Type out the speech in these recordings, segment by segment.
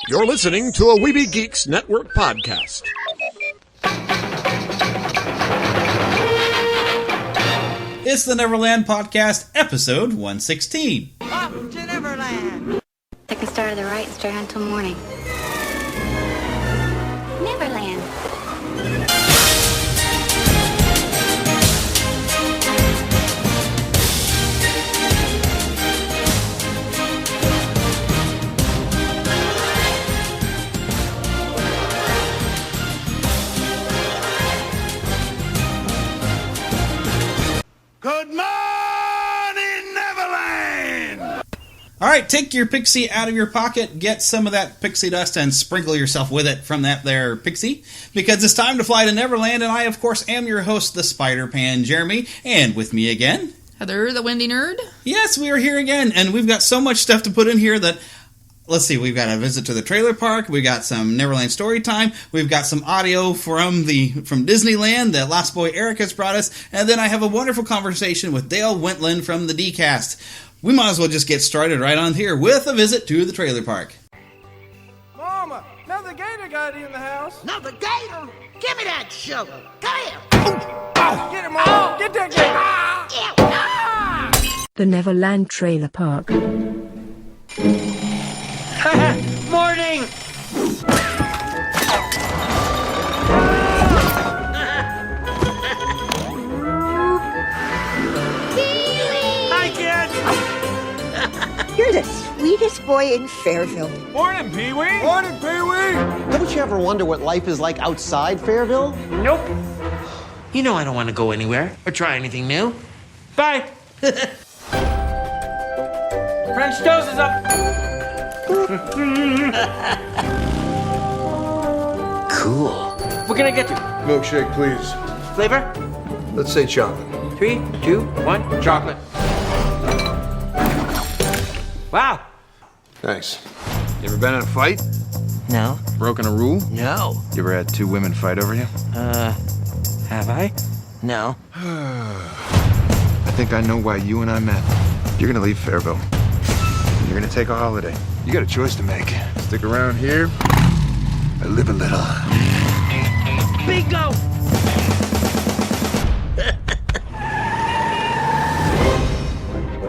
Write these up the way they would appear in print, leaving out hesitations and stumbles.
You're listening to a Weeby Geeks Network podcast. It's the Neverland Podcast, episode 116. Up to Neverland! I can start at the right and stay until morning. Neverland. Good morning, Neverland! All right, take your pixie out of your pocket, get some of that pixie dust, and sprinkle yourself with it from that there pixie, because it's time to fly to Neverland, and I, of course, am your host, the Spider-Pan Jeremy, and with me again... Heather, the Windy Nerd. Yes, we are here again, and we've got so much stuff to put in here that... Let's see, we've got a visit to the trailer park, we've got some Neverland Story Time, we've got some audio from Disneyland that Lost Boy Eric has brought us, and then I have a wonderful conversation with Dale Wentland from the D-Cast. We might as well just get started right on here with a visit to the trailer park. Mama, another gator got in the house. Another gator? Give me that shovel! Come here! Get him, Mama! Get that gator! The Neverland Trailer Park. Morning! Hi, kids! You're the sweetest boy in Fairville. Morning, PeeWee! Morning, PeeWee! Haven't you ever wonder what life is like outside Fairville? Nope. You know I don't want to go anywhere or try anything new. Bye! French toast is up! Cool. What can I get you? Milkshake, please. Flavor? Let's say chocolate. 3, 2, 1, chocolate. Wow. Thanks. You ever been in a fight? No. Broken a rule? No. You ever had two women fight over you? Have I? No. I think I know why you and I met. You're gonna leave Fairville. You're gonna take a holiday. You got a choice to make. Stick around here, or live a little. Bingo!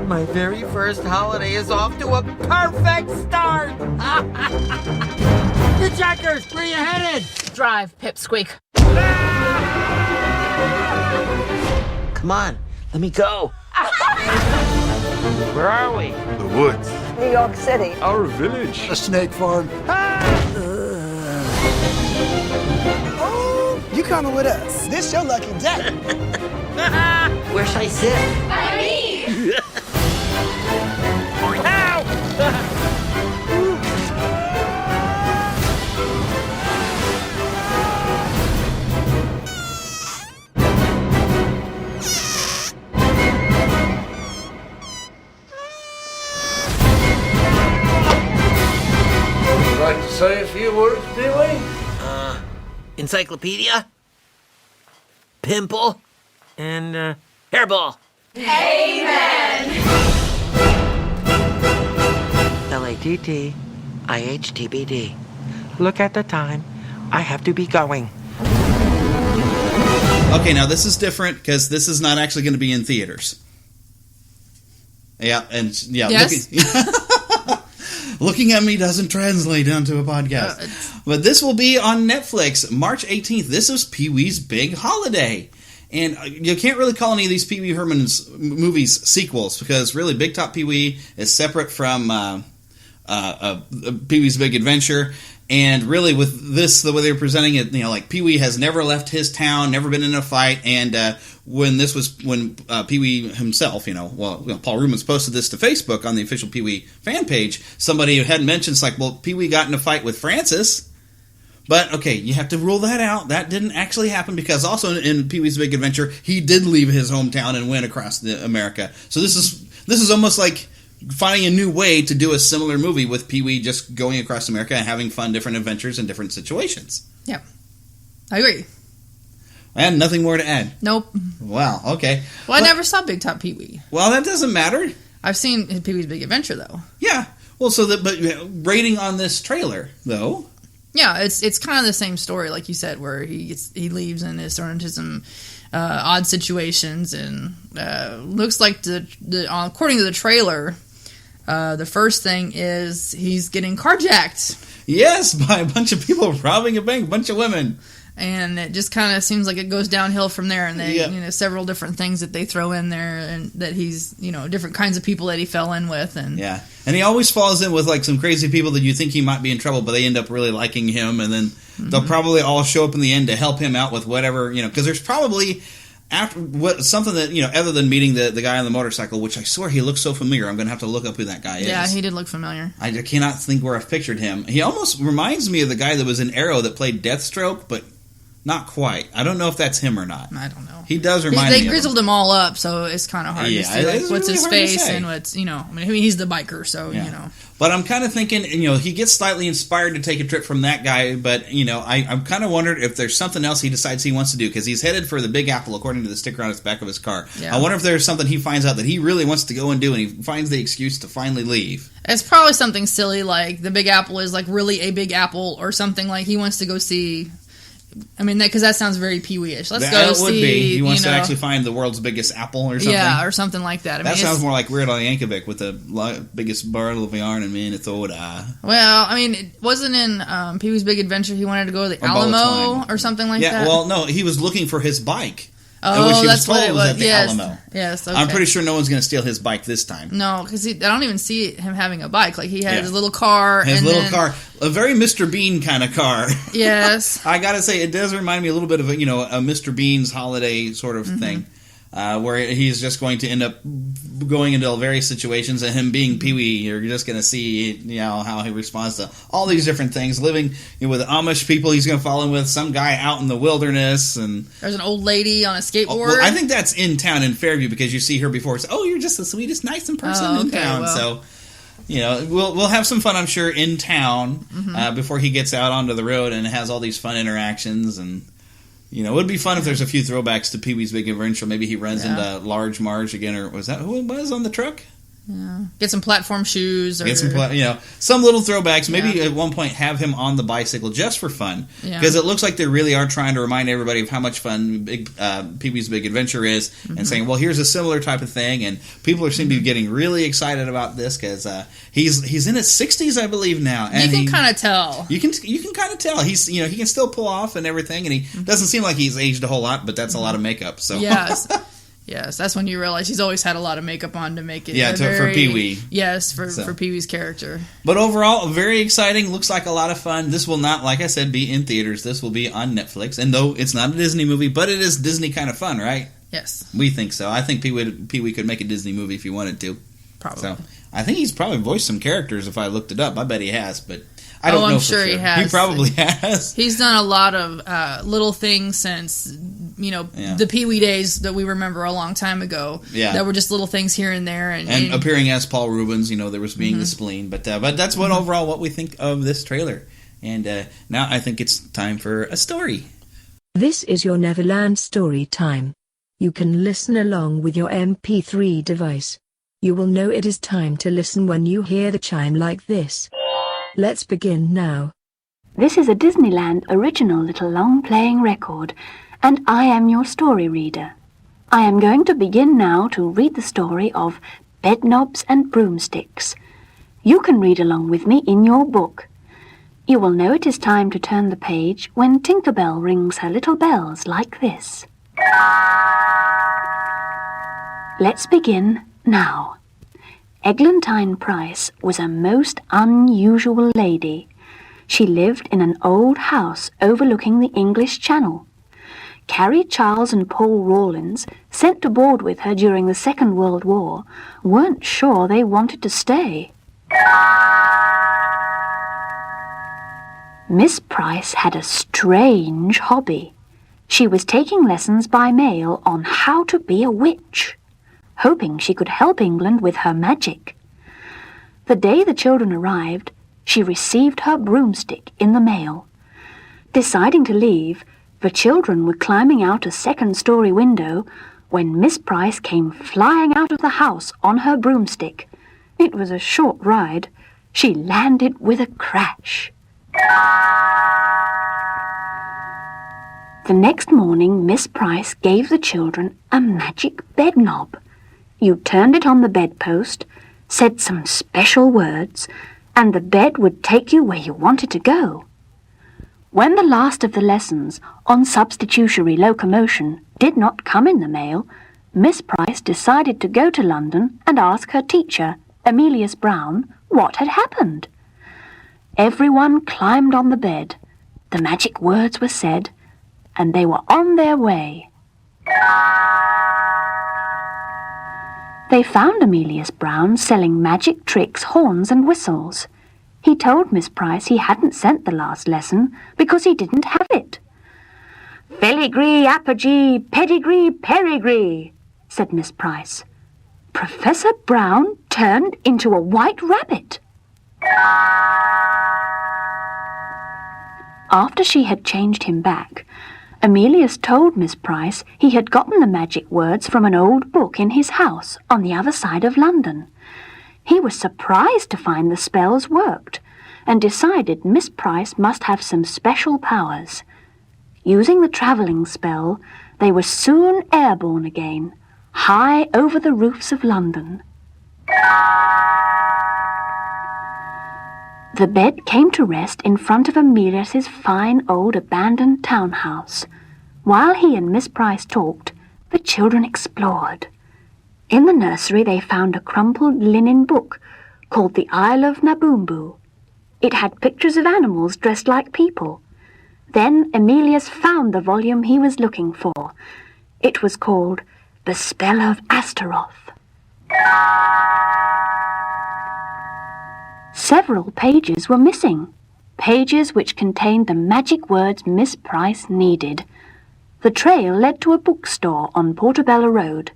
My very first holiday is off to a perfect start. The Jackers, where you headed? Drive, Pipsqueak. Come on, let me go. Where are we? The woods. New York City. Our village. A snake farm. Oh, you coming with us? This your lucky day. Where should I sit? Like to say a few words, PeeWee? Encyclopedia? Pimple? And, hairball. LATTIHTBD. Look at the time. I have to be going. Okay, now this is different, because this is not actually going to be in theaters. Yeah, and, yeah. Yes. Looking at me doesn't translate onto a podcast. But this will be on Netflix, March 18th. This is Pee-wee's big holiday. And you can't really call any of these Pee-wee Herman's movies sequels, because really Big Top Pee-wee is separate from Pee-wee's Big Adventure. And really with this, the way they're presenting it, you know, like Pee-wee has never left his town, never been in a fight, and when Pee-wee himself, Paul Rubens posted this to Facebook on the official Pee-wee fan page, somebody had mentioned, it's like, well, Pee-wee got in a fight with Francis, but, okay, you have to rule that out. That didn't actually happen, because also in Pee-wee's Big Adventure, he did leave his hometown and went across America. So this is almost like finding a new way to do a similar movie with Pee-wee just going across America and having fun, different adventures in different situations. Yeah. I agree. And nothing more to add. Nope. Wow, okay. Well, I never saw Big Top Pee-wee. Well, that doesn't matter. I've seen Pee-wee's Big Adventure, though. Yeah. Well, but rating on this trailer, though. Yeah, it's kind of the same story, like you said, where he leaves and is thrown into some odd situations, and looks like according to the trailer, the first thing is he's getting carjacked. Yes, by a bunch of people robbing a bank, a bunch of women. And it just kind of seems like it goes downhill from there, and they, several different things that they throw in there, and that he's, different kinds of people that he fell in with, and he always falls in with like some crazy people that you think he might be in trouble, but they end up really liking him, and then they'll probably all show up in the end to help him out with whatever, because there's probably something that other than meeting the guy on the motorcycle, which I swear he looks so familiar. I'm going to have to look up who that guy is. Yeah, he did look familiar. I cannot think where I've pictured him. He almost reminds me of the guy that was in Arrow that played Deathstroke, but not quite. I don't know if that's him or not. I don't know. He does remind me. They grizzled him all up, so it's kind of hard to see what's really his face and what's he's the biker, so But I'm kind of thinking, he gets slightly inspired to take a trip from that guy, but I'm kind of wondered if there's something else he decides he wants to do, because he's headed for the Big Apple according to the sticker on the back of his car. Yeah. I wonder if there's something he finds out that he really wants to go and do, and he finds the excuse to finally leave. It's probably something silly like the Big Apple is like really a Big Apple, or something like he wants to go see. I mean, because that sounds very Pee-wee-ish. Let's go see. That would be. He wants to actually find the world's biggest apple or something. Yeah, or something like that. That sounds more like Weird Al Yankovic with the biggest bottle of yarn in Minnesota. Well, I mean, it wasn't in Pee-wee's Big Adventure. He wanted to go to the Alamo or something like that. Yeah, well, no, he was looking for his bike. Oh, that's what it was. At the Alamo. Yes, okay. I'm pretty sure no one's going to steal his bike this time. No, because I don't even see him having a bike. Like, he had his little car. Car. A very Mr. Bean kind of car. Yes. I got to say, it does remind me a little bit of a Mr. Bean's holiday sort of thing. Where he's just going to end up going into various situations, and him being Pee-wee, you're just going to see how he responds to all these different things. Living with Amish people, he's going to fall in with some guy out in the wilderness, and there's an old lady on a skateboard. Well, I think that's in town in Fairview, because you see her before. It's, you're just the sweetest, nicest person in town. Well. So we'll have some fun, I'm sure, in town before he gets out onto the road and has all these fun interactions. And it would be fun if there's a few throwbacks to Pee-wee's Big Adventure. Maybe he runs into Large Marge again, or was that who it was on the truck? Yeah. Get some platform shoes. Get some, some little throwbacks. Maybe at one point have him on the bicycle just for fun. Because it looks like they really are trying to remind everybody of how much fun Pee-wee's Big Adventure is, and saying, well, here's a similar type of thing. And people seem to be getting really excited about this, because he's in his 60s, I believe, now. And you can kind of tell. You can kind of tell. He's he can still pull off and everything, and he doesn't seem like he's aged a whole lot, but that's a lot of makeup. So yes. Yes, that's when you realize he's always had a lot of makeup on to make it. For Pee-wee. Yes, for Pee-wee's character. But overall, very exciting. Looks like a lot of fun. This will not, like I said, be in theaters. This will be on Netflix. And though it's not a Disney movie, but it is Disney kind of fun, right? Yes. We think so. I think Pee-wee could make a Disney movie if he wanted to. Probably. So I think he's probably voiced some characters if I looked it up. I bet he has, but I don't know. I'm sure he has. He probably has. He's done a lot of little things since, the Pee-wee days that we remember a long time ago. Yeah. That were just little things here and there. And appearing as Paul Rubens, there was being the spleen. But that's what we think of this trailer. And now I think it's time for a story. This is your Neverland Story Time. You can listen along with your MP3 device. You will know it is time to listen when you hear the chime like this. Let's begin now. This is a Disneyland original little long-playing record, and I am your story reader. I am going to begin now to read the story of Bedknobs and Broomsticks. You can read along with me in your book. You will know it is time to turn the page when Tinker Bell rings her little bells like this. Let's begin now. Eglantine Price was a most unusual lady. She lived in an old house overlooking the English Channel. Carrie Charles and Paul Rawlins, sent to board with her during the Second World War, weren't sure they wanted to stay. Miss Price had a strange hobby. She was taking lessons by mail on how to be a witch, hoping she could help England with her magic. The day the children arrived, she received her broomstick in the mail. Deciding to leave, the children were climbing out a second-story window when Miss Price came flying out of the house on her broomstick. It was a short ride. She landed with a crash. The next morning, Miss Price gave the children a magic bed knob. You turned it on the bedpost, said some special words, and the bed would take you where you wanted to go. When the last of the lessons on substitutionary locomotion did not come in the mail, Miss Price decided to go to London and ask her teacher, Emilius Brown, what had happened. Everyone climbed on the bed, the magic words were said, and they were on their way. They found Emilius Brown selling magic tricks, horns and whistles. He told Miss Price he hadn't sent the last lesson because he didn't have it. "Filigree, apogee, pedigree, perigree," said Miss Price. Professor Brown turned into a white rabbit. After she had changed him back, Emilius told Miss Price he had gotten the magic words from an old book in his house on the other side of London. He was surprised to find the spells worked and decided Miss Price must have some special powers. Using the travelling spell, they were soon airborne again, high over the roofs of London. The bed came to rest in front of Emilius's fine old abandoned townhouse. While he and Miss Price talked, the children explored. In the nursery they found a crumpled linen book called The Isle of Naboombu. It had pictures of animals dressed like people. Then Emilius found the volume he was looking for. It was called The Spell of Astaroth. Several pages were missing, pages which contained the magic words Miss Price needed. The trail led to a bookstore on Portobello Road.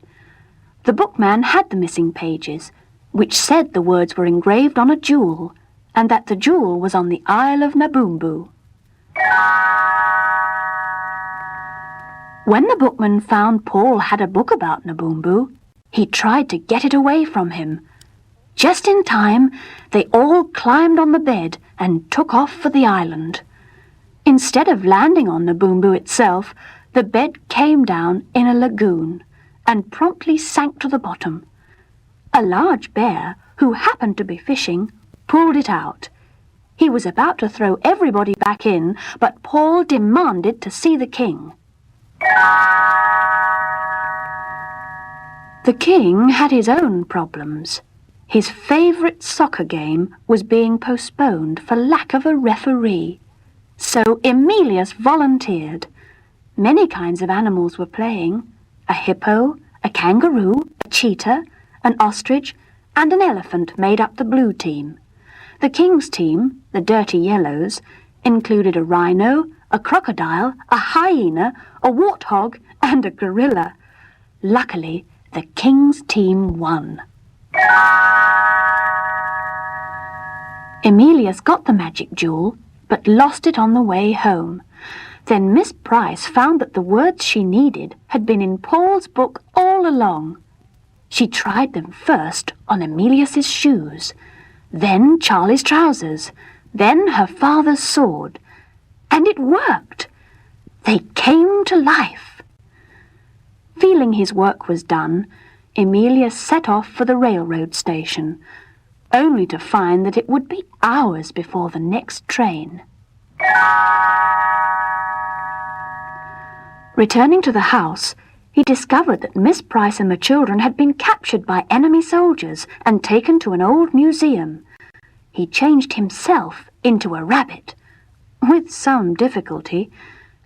The bookman had the missing pages, which said the words were engraved on a jewel, and that the jewel was on the Isle of Naboombu. When the bookman found Paul had a book about Naboombu, he tried to get it away from him. Just in time, they all climbed on the bed and took off for the island. Instead of landing on Naboombu itself, the bed came down in a lagoon and promptly sank to the bottom. A large bear, who happened to be fishing, pulled it out. He was about to throw everybody back in, but Paul demanded to see the king. The king had his own problems. His favourite soccer game was being postponed for lack of a referee. So Emilius volunteered. Many kinds of animals were playing: a hippo, a kangaroo, a cheetah, an ostrich, and an elephant made up the blue team. The king's team, the Dirty Yellows, included a rhino, a crocodile, a hyena, a warthog, and a gorilla. Luckily, the king's team won. Emilius got the magic jewel, but lost it on the way home. Then Miss Price found that the words she needed had been in Paul's book all along. She tried them first on Emilius's shoes, then Charlie's trousers, then her father's sword. And it worked! They came to life. Feeling his work was done, Emilius set off for the railroad station, only to find that it would be hours before the next train. Returning to the house, he discovered that Miss Price and the children had been captured by enemy soldiers and taken to an old museum. He changed himself into a rabbit, with some difficulty,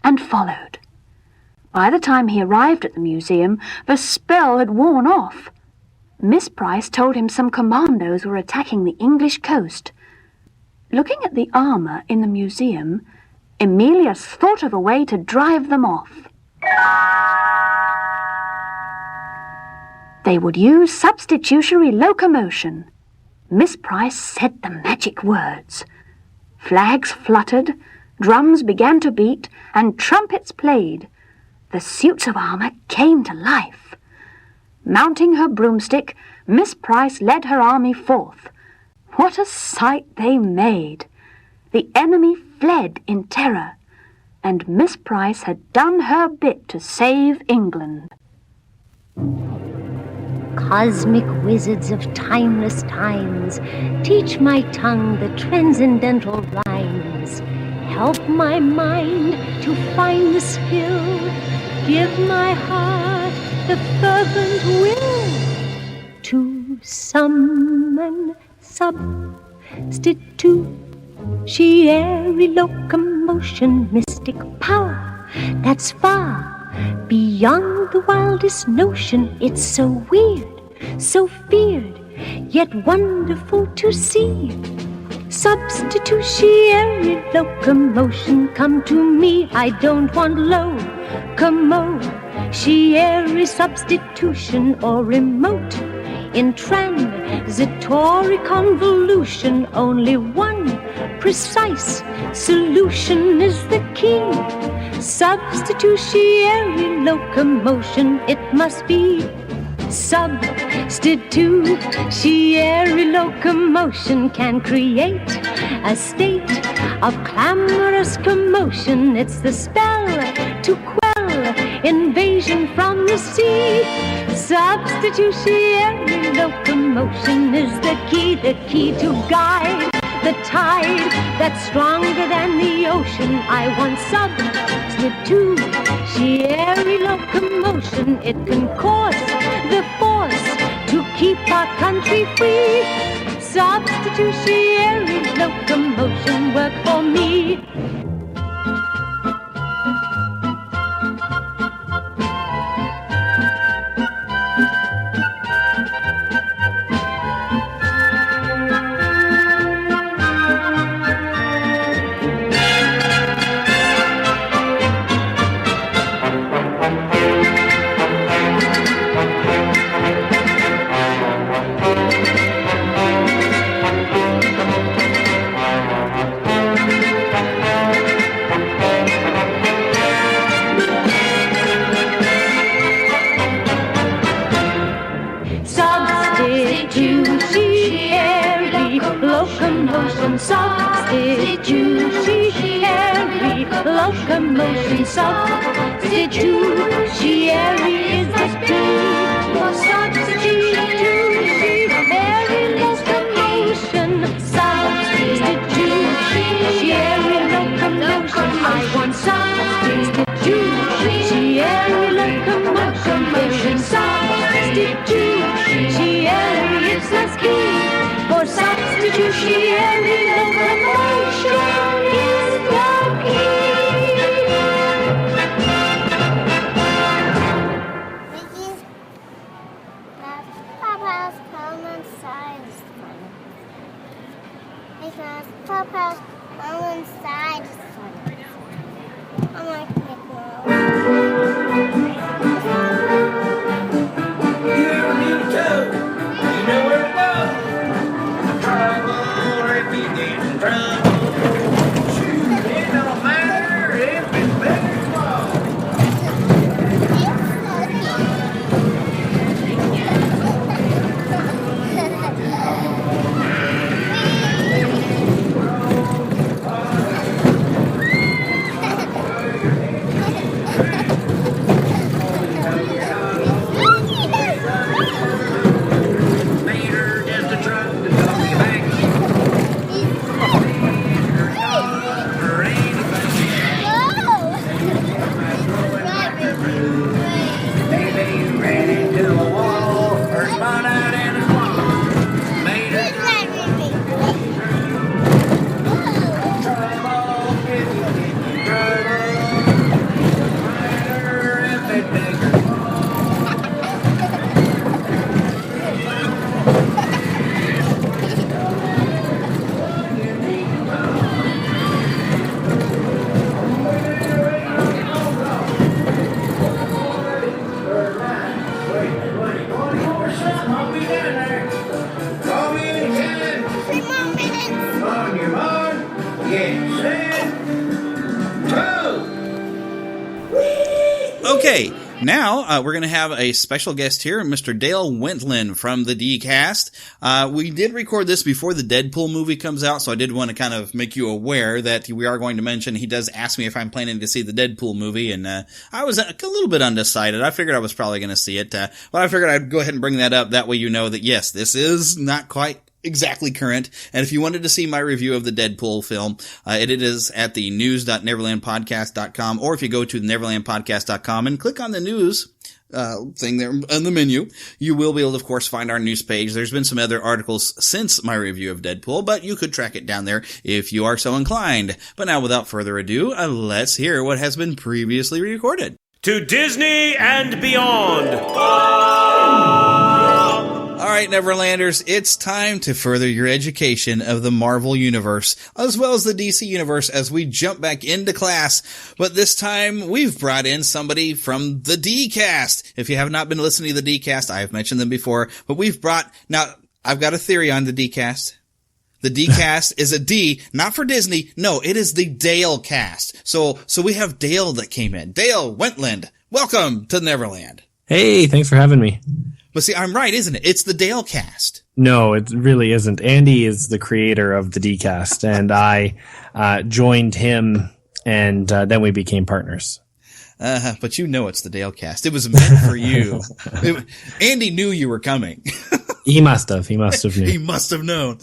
and followed. By the time he arrived at the museum, the spell had worn off. Miss Price told him some commandos were attacking the English coast. Looking at the armour in the museum, Emilius thought of a way to drive them off. They would use substitutionary locomotion. Miss Price said the magic words. Flags fluttered, drums began to beat, and trumpets played. The suits of armour came to life. Mounting her broomstick, Miss Price led her army forth. What a sight they made! The enemy fled in terror, and Miss Price had done her bit to save England. Cosmic wizards of timeless times, teach my tongue the transcendental rhymes. Help my mind to find the skill, give my heart the fervent will to summon substitutiary locomotion, mystic power that's far beyond the wildest notion. It's so weird, so feared, yet wonderful to see. Substitutiary locomotion, come to me. I don't want locomotiary substitution or remote in transitory convolution. Only one precise solution is the key. Substitutiary locomotion, it must be. Substitutiary locomotion can create a state of clamorous commotion. It's the spell to quell invasion from the sea. Substitutiary locomotion is the key to guide the tide that's stronger than the ocean. I want substitutiary locomotion. It can cause the force to keep our country free. Substitutiary locomotion, work for me. Substitutiary locomotion, substitutiary is the key for substitutiary locomotion. Substitutiary locomotion, I want substitutiary locomotion. Substitutiary is the key for substitutiary locomotion is the key. Papa's come inside is funny. Because Papa's come inside is funny. I'm like You ever need a tow? You know where to go. Trouble if you get in trouble. Shoot, it don't matter if it's big or small. Okay, Now, we're going to have a special guest here, Mr. Dale Wentland from the D-Cast. We did record this before the Deadpool movie comes out, so I did want to kind of make you aware that we are going to mention, he does ask me if I'm planning to see the Deadpool movie, and I was a little bit undecided. I figured I was probably going to see it, but I figured I'd go ahead and bring that up. That way you know that, yes, this is not quite exactly current. And if you wanted to see my review of the Deadpool film, it is at the news.neverlandpodcast.com, or if you go to neverlandpodcast.com and click on the news thing there on the menu, you will be able to, of course, find our news page. There's been some other articles since my review of Deadpool, but you could track it down there if you are so inclined. But now, without further ado, let's hear what has been previously recorded. To Disney and beyond. All right, Neverlanders, it's time to further your education of the Marvel Universe, as well as the DC Universe, as we jump back into class. But this time, we've brought in somebody from the D-Cast. If you have not been listening to the D-Cast, I have mentioned them before, but now, I've got a theory on the D-Cast. The D-Cast is a D, not for Disney. No, it is the Dale Cast. So we have Dale that came in. Dale Wentland, welcome to Neverland. Hey, thanks for having me. But see, I'm right, isn't it? It's the Dale Cast. No, it really isn't. Andy is the creator of the D-Cast, and I joined him, and then we became partners. But you know it's the Dale Cast. It was meant for you. Andy knew you were coming. He must have. He must have known.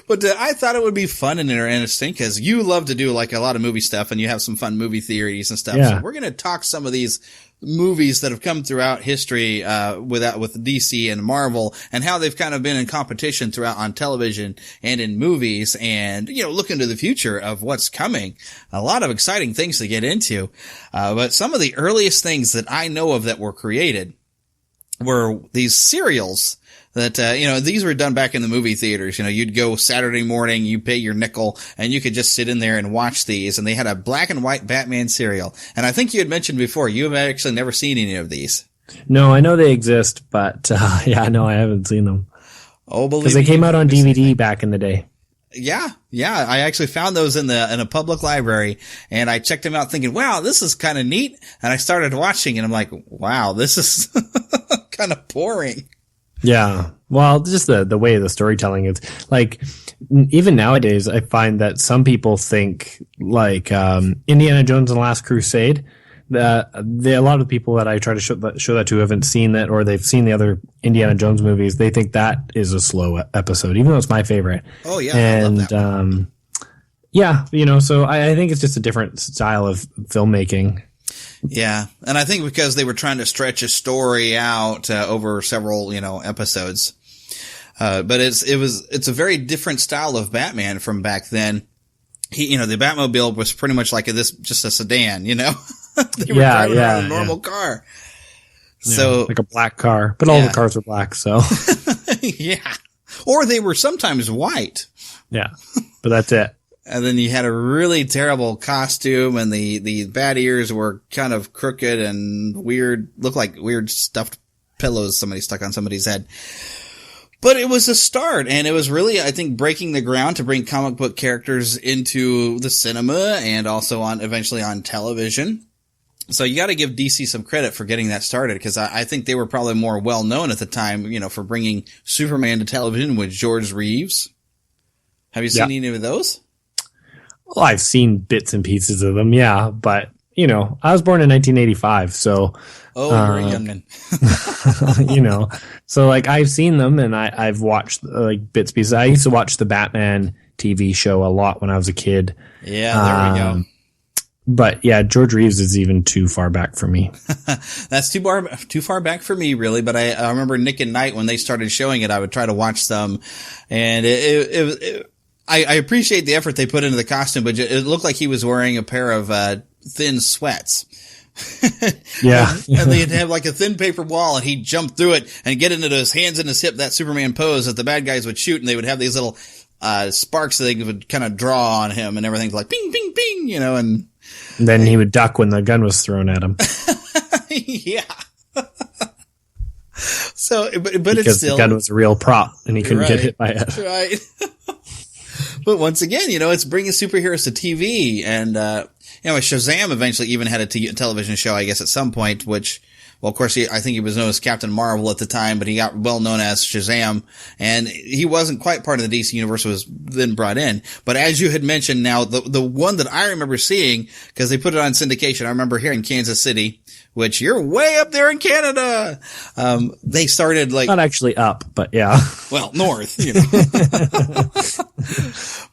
But I thought it would be fun and interesting because you love to do like a lot of movie stuff, and you have some fun movie theories and stuff. Yeah. So we're going to talk some of these movies that have come throughout history with DC and Marvel, and how they've kind of been in competition throughout on television and in movies, and look into the future of what's coming. A lot of exciting things to get into. But some of the earliest things that I know of that were created were these serials that, these were done back in the movie theaters. You'd go Saturday morning, you pay your nickel, and you could just sit in there and watch these. And they had a black and white Batman serial. And I think you had mentioned before, you have actually never seen any of these. No, I know they exist, but I haven't seen them. Oh, believe me. Because they came out on DVD back in the day. Yeah. I actually found those in a public library, and I checked them out thinking, wow, this is kind of neat. And I started watching, and I'm like, wow, this is kind of boring. Yeah. Well, just the way the storytelling is, like, even nowadays, I find that some people think like Indiana Jones and the Last Crusade. A lot of people that I try to show that to haven't seen that, or they've seen the other Indiana Jones movies. They think that is a slow episode, even though it's my favorite. Oh yeah, and I love that one. So I think it's just a different style of filmmaking. Yeah, and I think because they were trying to stretch a story out over several, episodes. But it's a very different style of Batman from back then. The Batmobile was pretty much like just a sedan, They were driving around a normal car. So like a black car, but all the cars were black, so. Yeah. Or they were sometimes white. Yeah. But that's it. And then you had a really terrible costume, and the bat ears were kind of crooked and weird, looked like weird stuffed pillows somebody stuck on somebody's head. But it was a start, and it was really, I think, breaking the ground to bring comic book characters into the cinema and also eventually on television. So you got to give DC some credit for getting that started, because I think they were probably more well known at the time, for bringing Superman to television with George Reeves. Have you seen any of those? Well, I've seen bits and pieces of them, yeah, but I was born in 1985, so. Oh, you're a youngin'. So like I've seen them, and I've watched like bits and pieces. I used to watch the Batman TV show a lot when I was a kid. Yeah, there we go. But yeah, George Reeves is even too far back for me. That's too far back for me, really. But I remember Nick and Knight, when they started showing it, I would try to watch some, and I appreciate the effort they put into the costume, but it looked like he was wearing a pair of thin sweats. Yeah. And they'd have like a thin paper wall, and he'd jump through it and get into his hands in his hip, that Superman pose that the bad guys would shoot, and they would have these little sparks that they would kind of draw on him, and everything's like ping, ping, ping, and then he would duck when the gun was thrown at him. Yeah. So, but because it's still, the gun was a real prop, and he couldn't get hit by it. Right. But once again, it's bringing superheroes to TV, and Shazam eventually even had a television show, I guess, at some point, which, well, of course, I think he was known as Captain Marvel at the time, but he got well known as Shazam, and he wasn't quite part of the DC universe, was then brought in. But as you had mentioned, now the one that I remember seeing, because they put it on syndication, I remember here in Kansas City, which you're way up there in Canada. They started not actually up, but yeah. Well, north,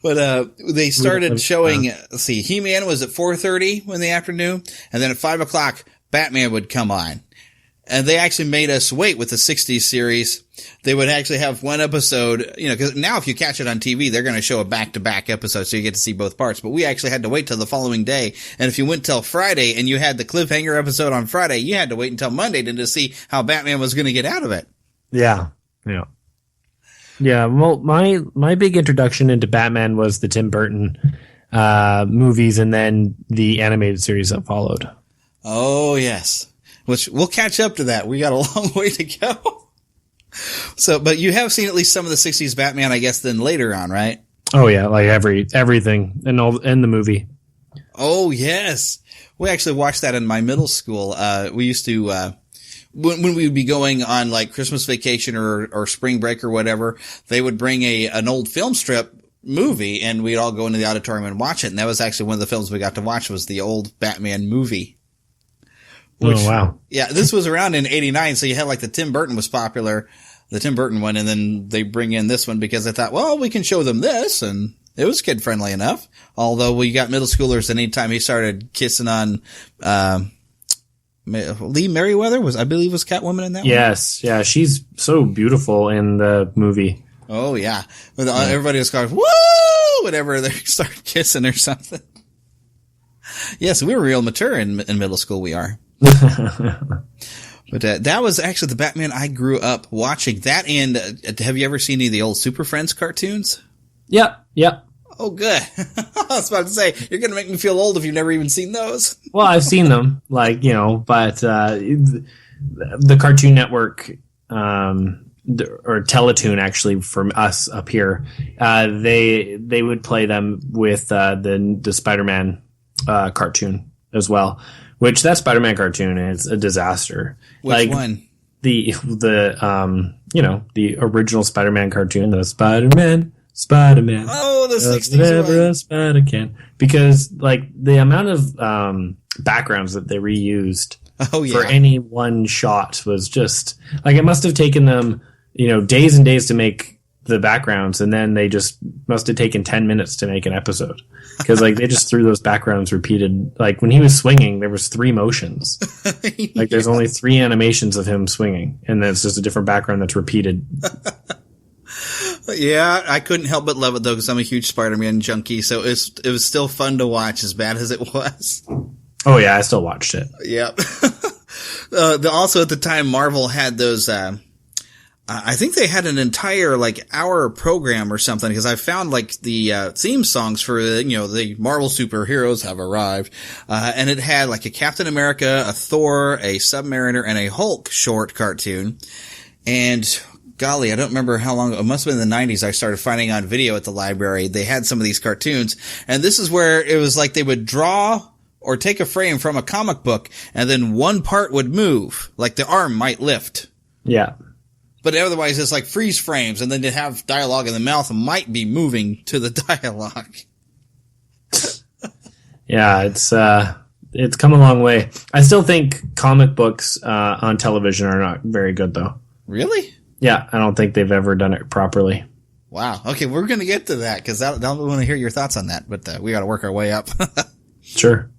But they started showing. Let's see, He-Man was at 4:30 in the afternoon, and then at 5:00, Batman would come on. And they actually made us wait with the 60s series. They would actually have one episode, because now if you catch it on TV, they're going to show a back-to-back episode, so you get to see both parts. But we actually had to wait till the following day. And if you went till Friday and you had the cliffhanger episode on Friday, you had to wait until Monday to see how Batman was going to get out of it. Yeah. Yeah. Yeah. Well, my big introduction into Batman was the Tim Burton movies and then the animated series that followed. Oh, yes. Which we'll catch up to that. We got a long way to go. So, but you have seen at least some of the 60s Batman, I guess, then later on, right? Oh yeah, like everything and the movie. Oh yes. We actually watched that in my middle school. We used to, when we would be going on like Christmas vacation or spring break or whatever, they would bring an old film strip movie and we'd all go into the auditorium and watch it. And that was actually one of the films we got to watch was the old Batman movie. Which, oh, wow. Yeah, this was around in 89, so you had like the Tim Burton was popular, the Tim Burton one, and then they bring in this one because they thought, well, we can show them this, and it was kid-friendly enough. Although we got middle schoolers, and anytime he started kissing on Lee Merriweather, I believe was Catwoman in that one? Yes, yeah, she's so beautiful in the movie. Oh, yeah. Everybody was going, woo! Whenever they start kissing or something. Yes, we were real mature in middle school, we are. But that was actually the Batman I grew up watching. That and have you ever seen any of the old Super Friends cartoons? Yep. Oh, good. I was about to say, you're going to make me feel old if you've never even seen those. Well, I've seen them, but the Cartoon Network or Teletoon, actually, from us up here, they would play them with the Spider-Man cartoon as well. Which that Spider-Man cartoon is a disaster. Which one? The original Spider-Man cartoon, the Spider-Man. Oh, the 60s whatever one. A Spider can. Because the amount of backgrounds that they reused for any one shot was just it must have taken them days and days to make the backgrounds, and then they just must have taken 10 minutes to make an episode because they just threw those backgrounds repeated. When he was swinging, there was 3 motions. There's only 3 animations of him swinging, and then it's just a different background that's repeated. Yeah, I couldn't help but love it though because I'm a huge Spider-Man junkie, so it was still fun to watch as bad as it was. Oh yeah, I still watched it. Yep. Also at the time, Marvel had those. I think they had an entire hour program or something because I found the theme songs for the Marvel superheroes have arrived, and it had a Captain America, a Thor, a Submariner, and a Hulk short cartoon. And golly, I don't remember how long, it must have been in the 90s I started finding on video at the library. They had some of these cartoons, and this is where it was they would draw or take a frame from a comic book, and then one part would move, the arm might lift. Yeah. But otherwise, it's freeze frames, and then to have dialogue in the mouth might be moving to the dialogue. Yeah, it's come a long way. I still think comic books on television are not very good, though. Really? Yeah, I don't think they've ever done it properly. Wow. Okay, we're going to get to that, because I want to hear your thoughts on that, but we got to work our way up. Sure.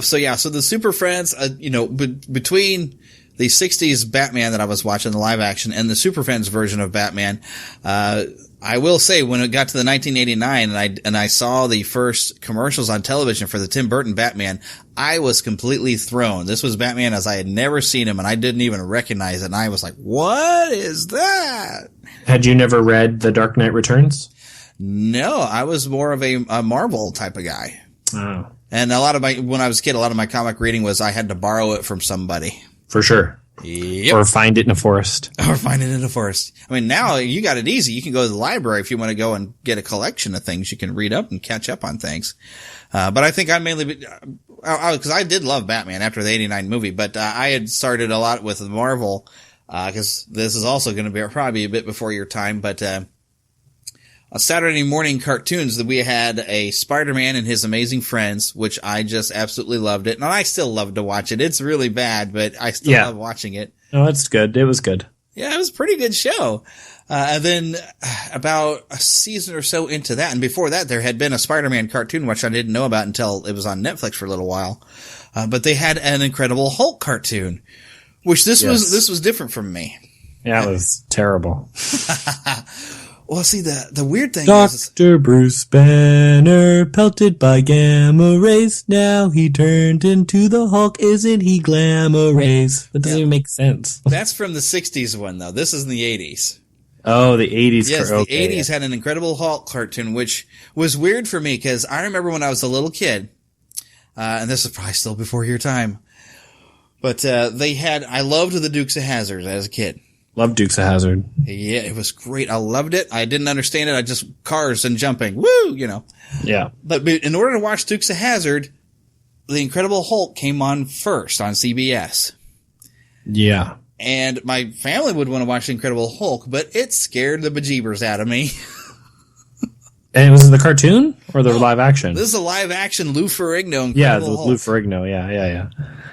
So the Super Friends, between the 60s Batman that I was watching, the live action, and the Super Friends version of Batman, I will say when it got to the 1989 and I saw the first commercials on television for the Tim Burton Batman, I was completely thrown. This was Batman as I had never seen him, and I didn't even recognize it, and I was like, what is that? Had you never read The Dark Knight Returns? No, I was more of a Marvel type of guy. Oh. And when I was a kid, a lot of my comic reading was I had to borrow it from somebody. For sure. Yep. Or find it in a forest. Or find it in a forest. I mean, now you got it easy. You can go to the library if you want to go and get a collection of things. You can read up and catch up on things. But I think I mainly, because I did love Batman after the 89 movie, but I had started a lot with Marvel, because this is also going to be probably a bit before your time, but on Saturday morning cartoons that we had a Spider-Man and His Amazing Friends, which I just absolutely loved it. And I still love to watch it. It's really bad, but I still love watching it. Oh, it's good. It was good. Yeah, it was a pretty good show. And then about a season or so into that, and before that, there had been a Spider-Man cartoon, which I didn't know about until it was on Netflix for a little while. But they had an Incredible Hulk cartoon, which this was different from me. Yeah, it was terrible. Well, see, the weird thing is... Dr. Bruce Banner, pelted by gamma rays, now he turned into the Hulk, isn't he glamour rays? That doesn't even make sense. That's from the 60s one, though. This is in the 80s. Oh, the 80s. Yes, the 80s had an Incredible Hulk cartoon, which was weird for me, because I remember when I was a little kid, and this is probably still before your time, but I loved the Dukes of Hazzard as a kid. Loved Dukes of Hazzard. Yeah, it was great. I loved it. I didn't understand it. Cars and jumping. Woo! Yeah. But in order to watch Dukes of Hazzard, The Incredible Hulk came on first on CBS. Yeah. And my family would want to watch The Incredible Hulk, but it scared the bejeebers out of me. And was it the cartoon or the live action? This is a live action Lou Ferrigno Incredible Hulk. Lou Ferrigno. Yeah.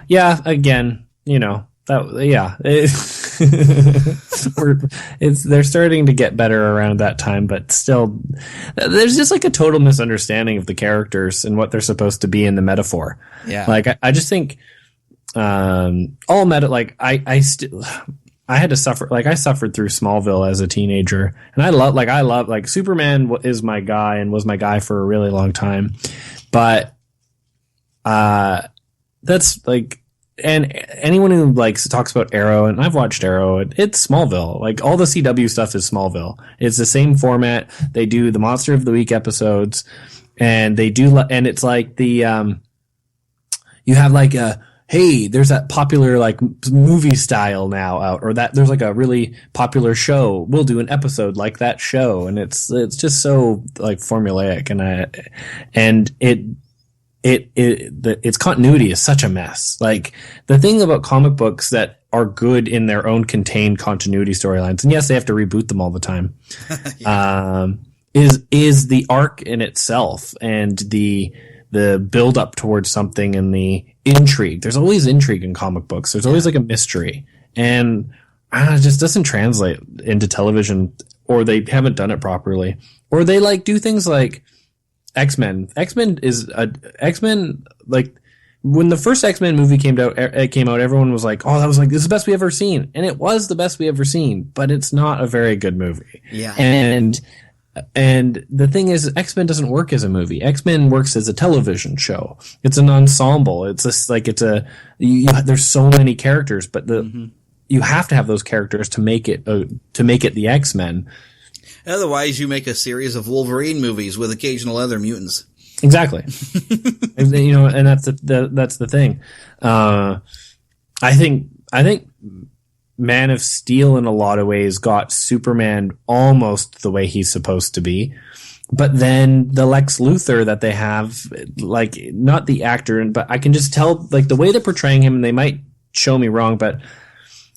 Yeah, again, they're starting to get better around that time, but still, there's just like a total misunderstanding of the characters and what they're supposed to be in the metaphor. Yeah, like I just think all I had to suffer. Like I suffered through Smallville as a teenager, and I love Superman is my guy and was my guy for a really long time, but that's like. And anyone who talks about Arrow, and I've watched Arrow, it's Smallville. Like all the CW stuff is Smallville. It's the same format. They do the Monster of the Week episodes, and they do, and it's like the you have hey, there's that popular movie style now out, or that there's a really popular show. We'll do an episode like that show, and it's just so formulaic, its continuity is such a mess. Like the thing about comic books that are good in their own contained continuity storylines, and yes, they have to reboot them all the time, is the arc in itself and the build up towards something and the intrigue. There's always intrigue in comic books. There's always a mystery, and it just doesn't translate into television, or they haven't done it properly, or they do things like X-Men. X-Men, when the first X-Men movie came out, everyone was like, oh, this is the best we ever seen. And it was the best we ever seen, but it's not a very good movie. Yeah. And the thing is, X-Men doesn't work as a movie. X-Men works as a television show. It's an ensemble. It's just there's so many characters, but you have to have those characters to make it the X-Men. Otherwise, you make a series of Wolverine movies with occasional other mutants. Exactly. And that's the thing. I think Man of Steel in a lot of ways got Superman almost the way he's supposed to be. But then the Lex Luthor that they have, not the actor, but I can just tell, the way they're portraying him, and they might show me wrong, but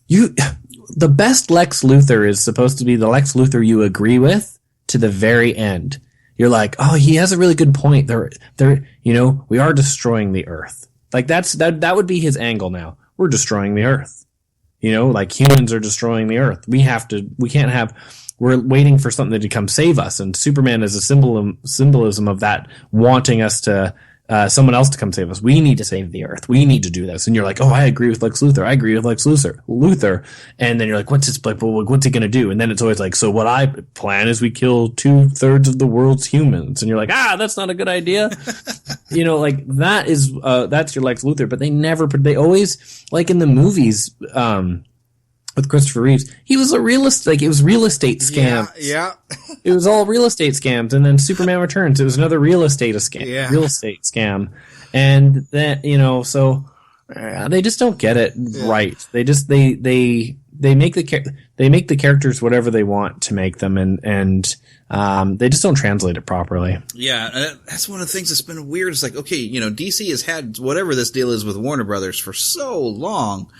the best Lex Luthor is supposed to be the Lex Luthor you agree with to the very end. You're like, oh, he has a really good point. We are destroying the Earth. That would be his angle now. We're destroying the Earth. Humans are destroying the Earth. We're waiting for something to come save us. And Superman is a symbolism of that, wanting us to, someone else to come save us. We need to save the Earth. We need to do this. And you're like, oh, I agree with Lex Luthor. I agree with Lex Luthor. And then you're like, what's he going to do? And then it's always so what I plan is we kill 2/3 of the world's humans. And you're like, that's not a good idea. That is, that's your Lex Luthor. But they always, in the movies, with Christopher Reeves, he was a realist. It was real estate scams. Yeah. It was all real estate scams, and then Superman Returns. It was another real estate scam. And that, so They just don't get it right. They just they make the characters whatever they want to make them, and they just don't translate it properly. Yeah, that's one of the things that's been weird. It's like, okay, DC has had whatever this deal is with Warner Brothers for so long.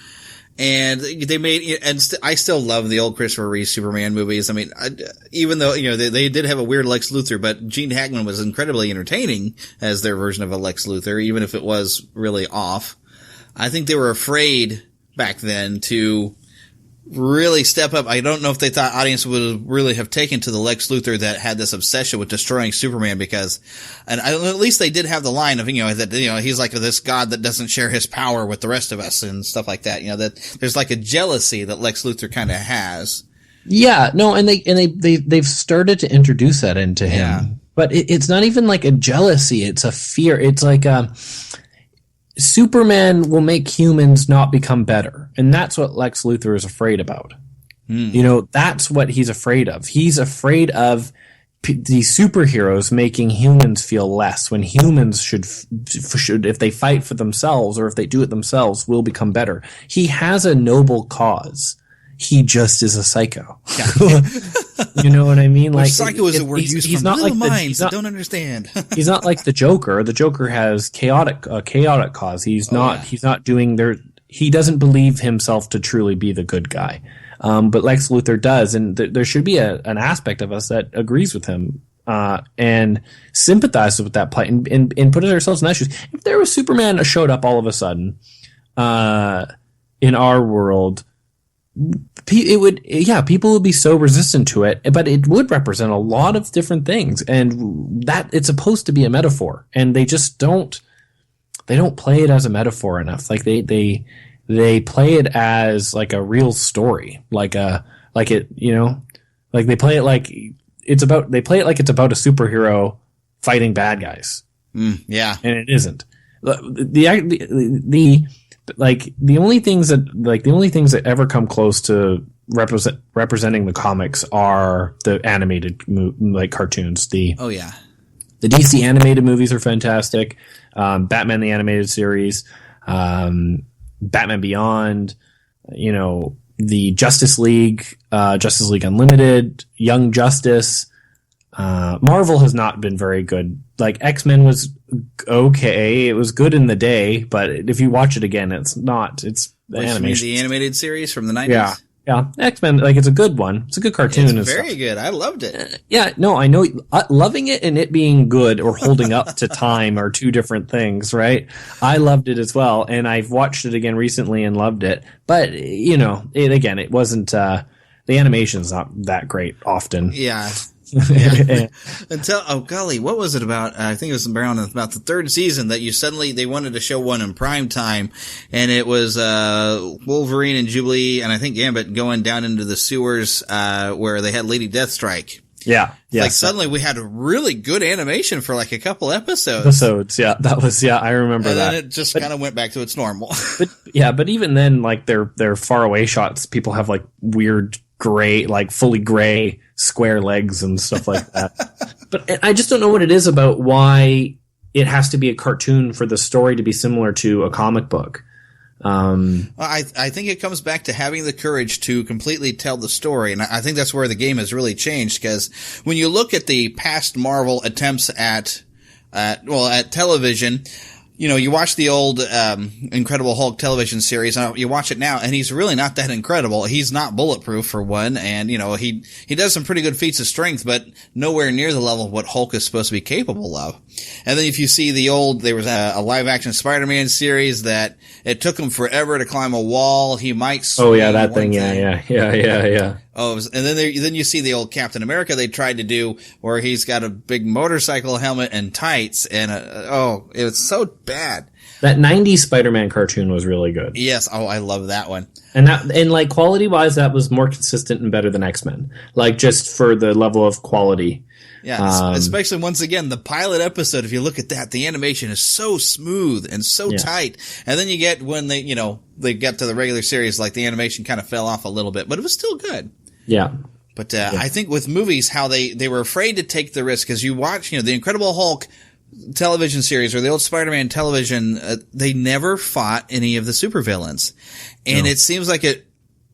And they made, I still love the old Christopher Reeve Superman movies. I mean, even though, they did have a weird Lex Luthor, but Gene Hackman was incredibly entertaining as their version of a Lex Luthor, even if it was really off. I think they were afraid back then to really step up. I don't know if they thought audience would really have taken to the Lex Luthor that had this obsession with destroying Superman and at least they did have the line of, he's like this god that doesn't share his power with the rest of us and stuff like that. That there's like a jealousy that Lex Luthor kind of has. Yeah, no, and they've started to introduce that into him. Yeah. But it's not even like a jealousy, it's a fear. It's like, Superman will make humans not become better. And that's what Lex Luthor is afraid about. That's what he's afraid of. He's afraid of the superheroes making humans feel less when humans should, if they fight for themselves or if they do it themselves, will become better. He has a noble cause. He just is a psycho. Yeah. You know what I mean? Like psycho is a word used from little minds that don't understand. He's not like the Joker. The Joker has chaotic cause. He's not doing he doesn't believe himself to truly be the good guy. But Lex Luthor does, and there should be an aspect of us that agrees with him and sympathizes with that plight and put ourselves in that shoes. If there was Superman showed up all of a sudden in our world, people would be so resistant to it, but it would represent a lot of different things, and that it's supposed to be a metaphor, and they just don't play it as a metaphor enough. Like they play it as like a real story, they play it like it's about a superhero fighting bad guys. Yeah, and it isn't. The only things that ever come close to representing the comics are the animated cartoons. The DC animated movies are fantastic. Batman the Animated Series, Batman Beyond, the Justice League Unlimited, Young Justice. Marvel has not been very good. Like X-Men was okay. It was good in the day, but if you watch it again, it's not. It's the animation. The animated series from the 90s? Yeah. X-Men, it's a good one. It's a good cartoon. It's very good. I loved it. I know. Loving it and it being good or holding up to time are two different things, right? I loved it as well, and I've watched it again recently and loved it. But, it wasn't, the animation's not that great often. Yeah. Yeah. Until golly, what was it about? I think it was around about the third season that they wanted to show one in prime time, and it was Wolverine and Jubilee, and I think Gambit going down into the sewers where they had Lady Deathstrike. Yeah. Suddenly we had a really good animation for like a couple episodes. I remember that. And then it just kind of went back to its normal. But even then, their far away shots, people have weird gray, fully gray square legs and stuff like that. But I just don't know what it is about why it has to be a cartoon for the story to be similar to a comic book. I think it comes back to having the courage to completely tell the story, and I think that's where the game has really changed, because when you look at the past Marvel attempts at television, you watch the old Incredible Hulk television series, you watch it now, and he's really not that incredible. He's not bulletproof, for one, and, he does some pretty good feats of strength, but nowhere near the level of what Hulk is supposed to be capable of. And then if you see there was a live-action Spider-Man series that it took him forever to climb a wall. He might swing. Oh, yeah, that thing, yeah. Oh, and then you see the old Captain America they tried to do, where he's got a big motorcycle helmet and tights, and it was so bad. That 90s Spider-Man cartoon was really good. Yes, I love that one. And quality wise, that was more consistent and better than X-Men. Just for the level of quality. Yeah, especially once again, the pilot episode, if you look at that, the animation is so smooth and so tight. And then you get when they got to the regular series, the animation kind of fell off a little bit, but it was still good. Yeah. But I think with movies, how they were afraid to take the risk, because you watch, the Incredible Hulk television series or the old Spider-Man television, they never fought any of the supervillains. And it seems like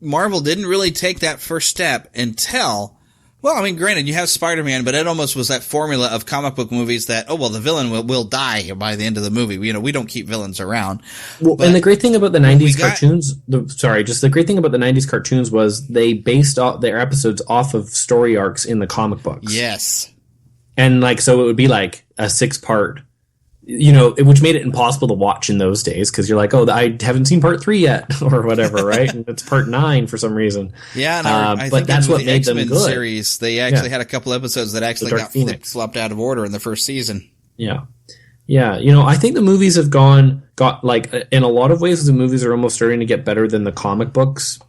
Marvel didn't really take that first step until, well, I mean, granted, you have Spider-Man, but it almost was that formula of comic book movies that, oh, well, the villain will die by the end of the movie. You know, we don't keep villains around. Well, and the great thing about the 90s cartoons, the great thing about the 90s cartoons was they based their episodes off of story arcs in the comic books. Yes. And like, so it would be like a 6-part, you know, which made it impossible to watch in those days because you're like, oh, I haven't seen part 3 yet or whatever, right? And it's part 9 for some reason. Yeah, and I but think that's what the made X-Men them good. Series, they actually had a couple episodes that actually got flopped out of order in the first season. Yeah. Yeah, you know, I think the movies have got like, in a lot of ways, the movies are almost starting to get better than the comic books.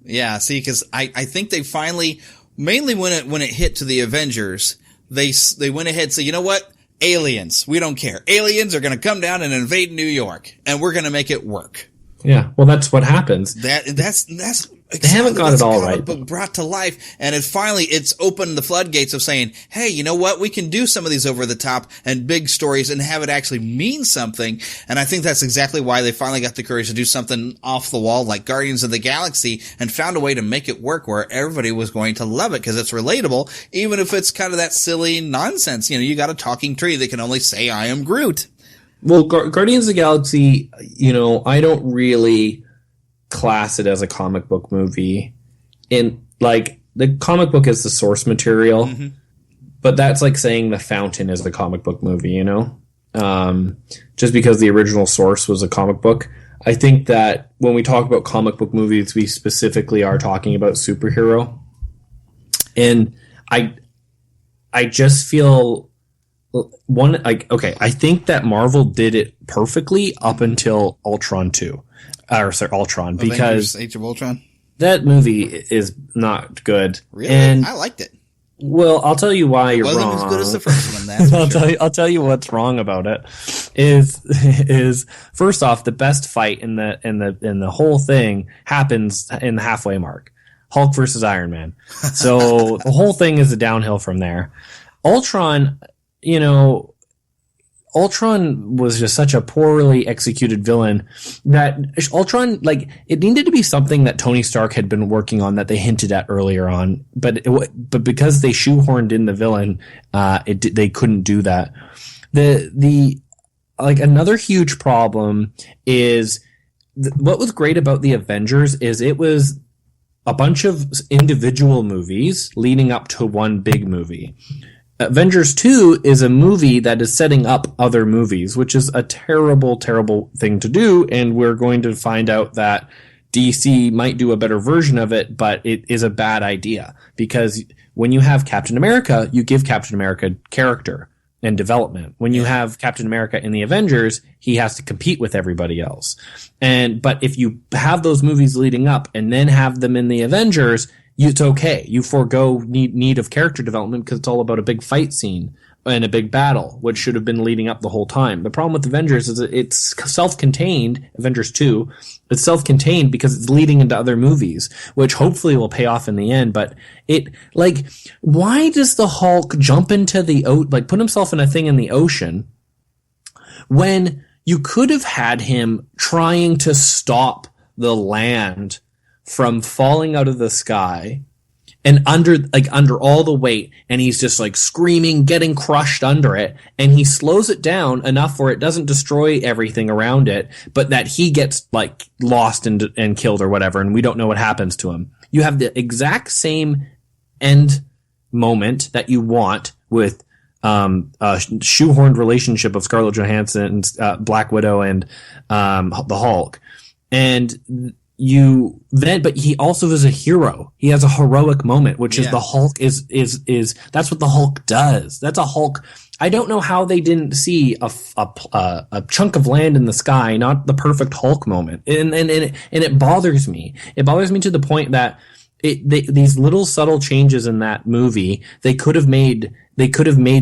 Yeah, see, because I think they finally, mainly when it hit to the Avengers, they went ahead and said, you know what? Aliens. We don't care. Aliens are going to come down and invade New York, and we're going to make it work. Yeah, well, that's what happens. That's they haven't got it all right. But brought to life, and it's opened the floodgates of saying, hey, you know what? We can do some of these over the top and big stories and have it actually mean something. And I think that's exactly why they finally got the courage to do something off the wall like Guardians of the Galaxy and found a way to make it work where everybody was going to love it because it's relatable, even if it's kind of that silly nonsense. You know, you got a talking tree that can only say, I am Groot. Well, Guardians of the Galaxy, you know, I don't really class it as a comic book movie. And like the comic book is the source material, but that's like saying The Fountain is a comic book movie, you know? Just because the original source was a comic book. I think that when we talk about comic book movies, we specifically are talking about superhero. And I just feel I think that Marvel did it perfectly up until Ultron 2. Ultron, because Age of Ultron? That movie is not good. Really? And, I liked it. Well, I'll tell you why you're wrong. Wasn't as good as the first one. That's I'll tell you what's wrong about it. Is first off, the best fight in the whole thing happens in the halfway mark. Hulk versus Iron Man. So the whole thing is a downhill from there. Ultron, you know, Ultron was just such a poorly executed villain that Ultron, like, it needed to be something that Tony Stark had been working on that they hinted at earlier on, but because they shoehorned in the villain, they couldn't do that. Another huge problem is what was great about the Avengers is it was a bunch of individual movies leading up to one big movie. Avengers 2 is a movie that is setting up other movies, which is a terrible, terrible thing to do, and we're going to find out that DC might do a better version of it, but it is a bad idea, because when you have Captain America, you give Captain America character and development. When you have Captain America in the Avengers, he has to compete with everybody else. But if you have those movies leading up and then have them in the Avengers, it's okay. You forego need of character development because it's all about a big fight scene and a big battle, which should have been leading up the whole time. The problem with Avengers is it's self-contained. Avengers 2, it's self-contained because it's leading into other movies, which hopefully will pay off in the end. But why does the Hulk jump into put himself in a thing in the ocean when you could have had him trying to stop the land from falling out of the sky and under all the weight, and he's just like screaming, getting crushed under it, and he slows it down enough where it doesn't destroy everything around it, but that he gets like lost and killed or whatever, and we don't know what happens to him. You have the exact same end moment that you want with a shoehorned relationship of Scarlett Johansson and Black Widow and the Hulk, and but he also is a hero. He has a heroic moment, which is the Hulk is that's what the Hulk does. That's a Hulk. I don't know how they didn't see a chunk of land in the sky, not the perfect Hulk moment. And it bothers me. It bothers me to the point that these little subtle changes in that movie, they could have made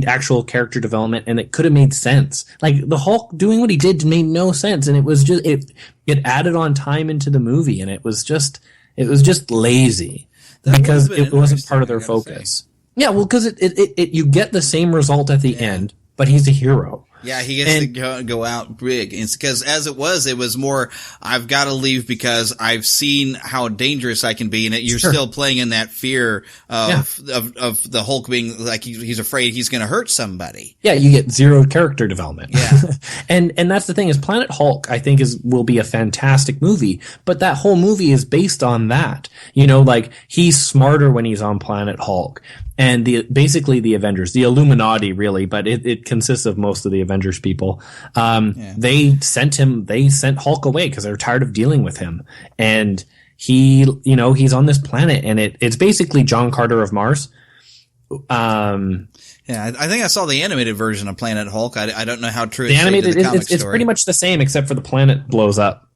actual character development, and it could have made sense. Like the Hulk doing what he did made no sense, and it was just it added on time into the movie, and it was just lazy because it wasn't part of their focus. Yeah, well, because it you get the same result at the end, but he's a hero. Yeah, he gets to go out big. It's because as it was more, I've got to leave because I've seen how dangerous I can be, and you're still playing in that fear of the Hulk being like he's afraid he's going to hurt somebody. Yeah, you get zero character development. Yeah, and that's the thing is Planet Hulk, I think will be a fantastic movie, but that whole movie is based on that. You know, like he's smarter when he's on Planet Hulk. And basically the Avengers, the Illuminati really, but it consists of most of the Avengers people. They sent Hulk away because they're tired of dealing with him. And he's on this planet and it's basically John Carter of Mars. I think I saw the animated version of Planet Hulk. I don't know how true the animated it's pretty much the same except for the planet blows up.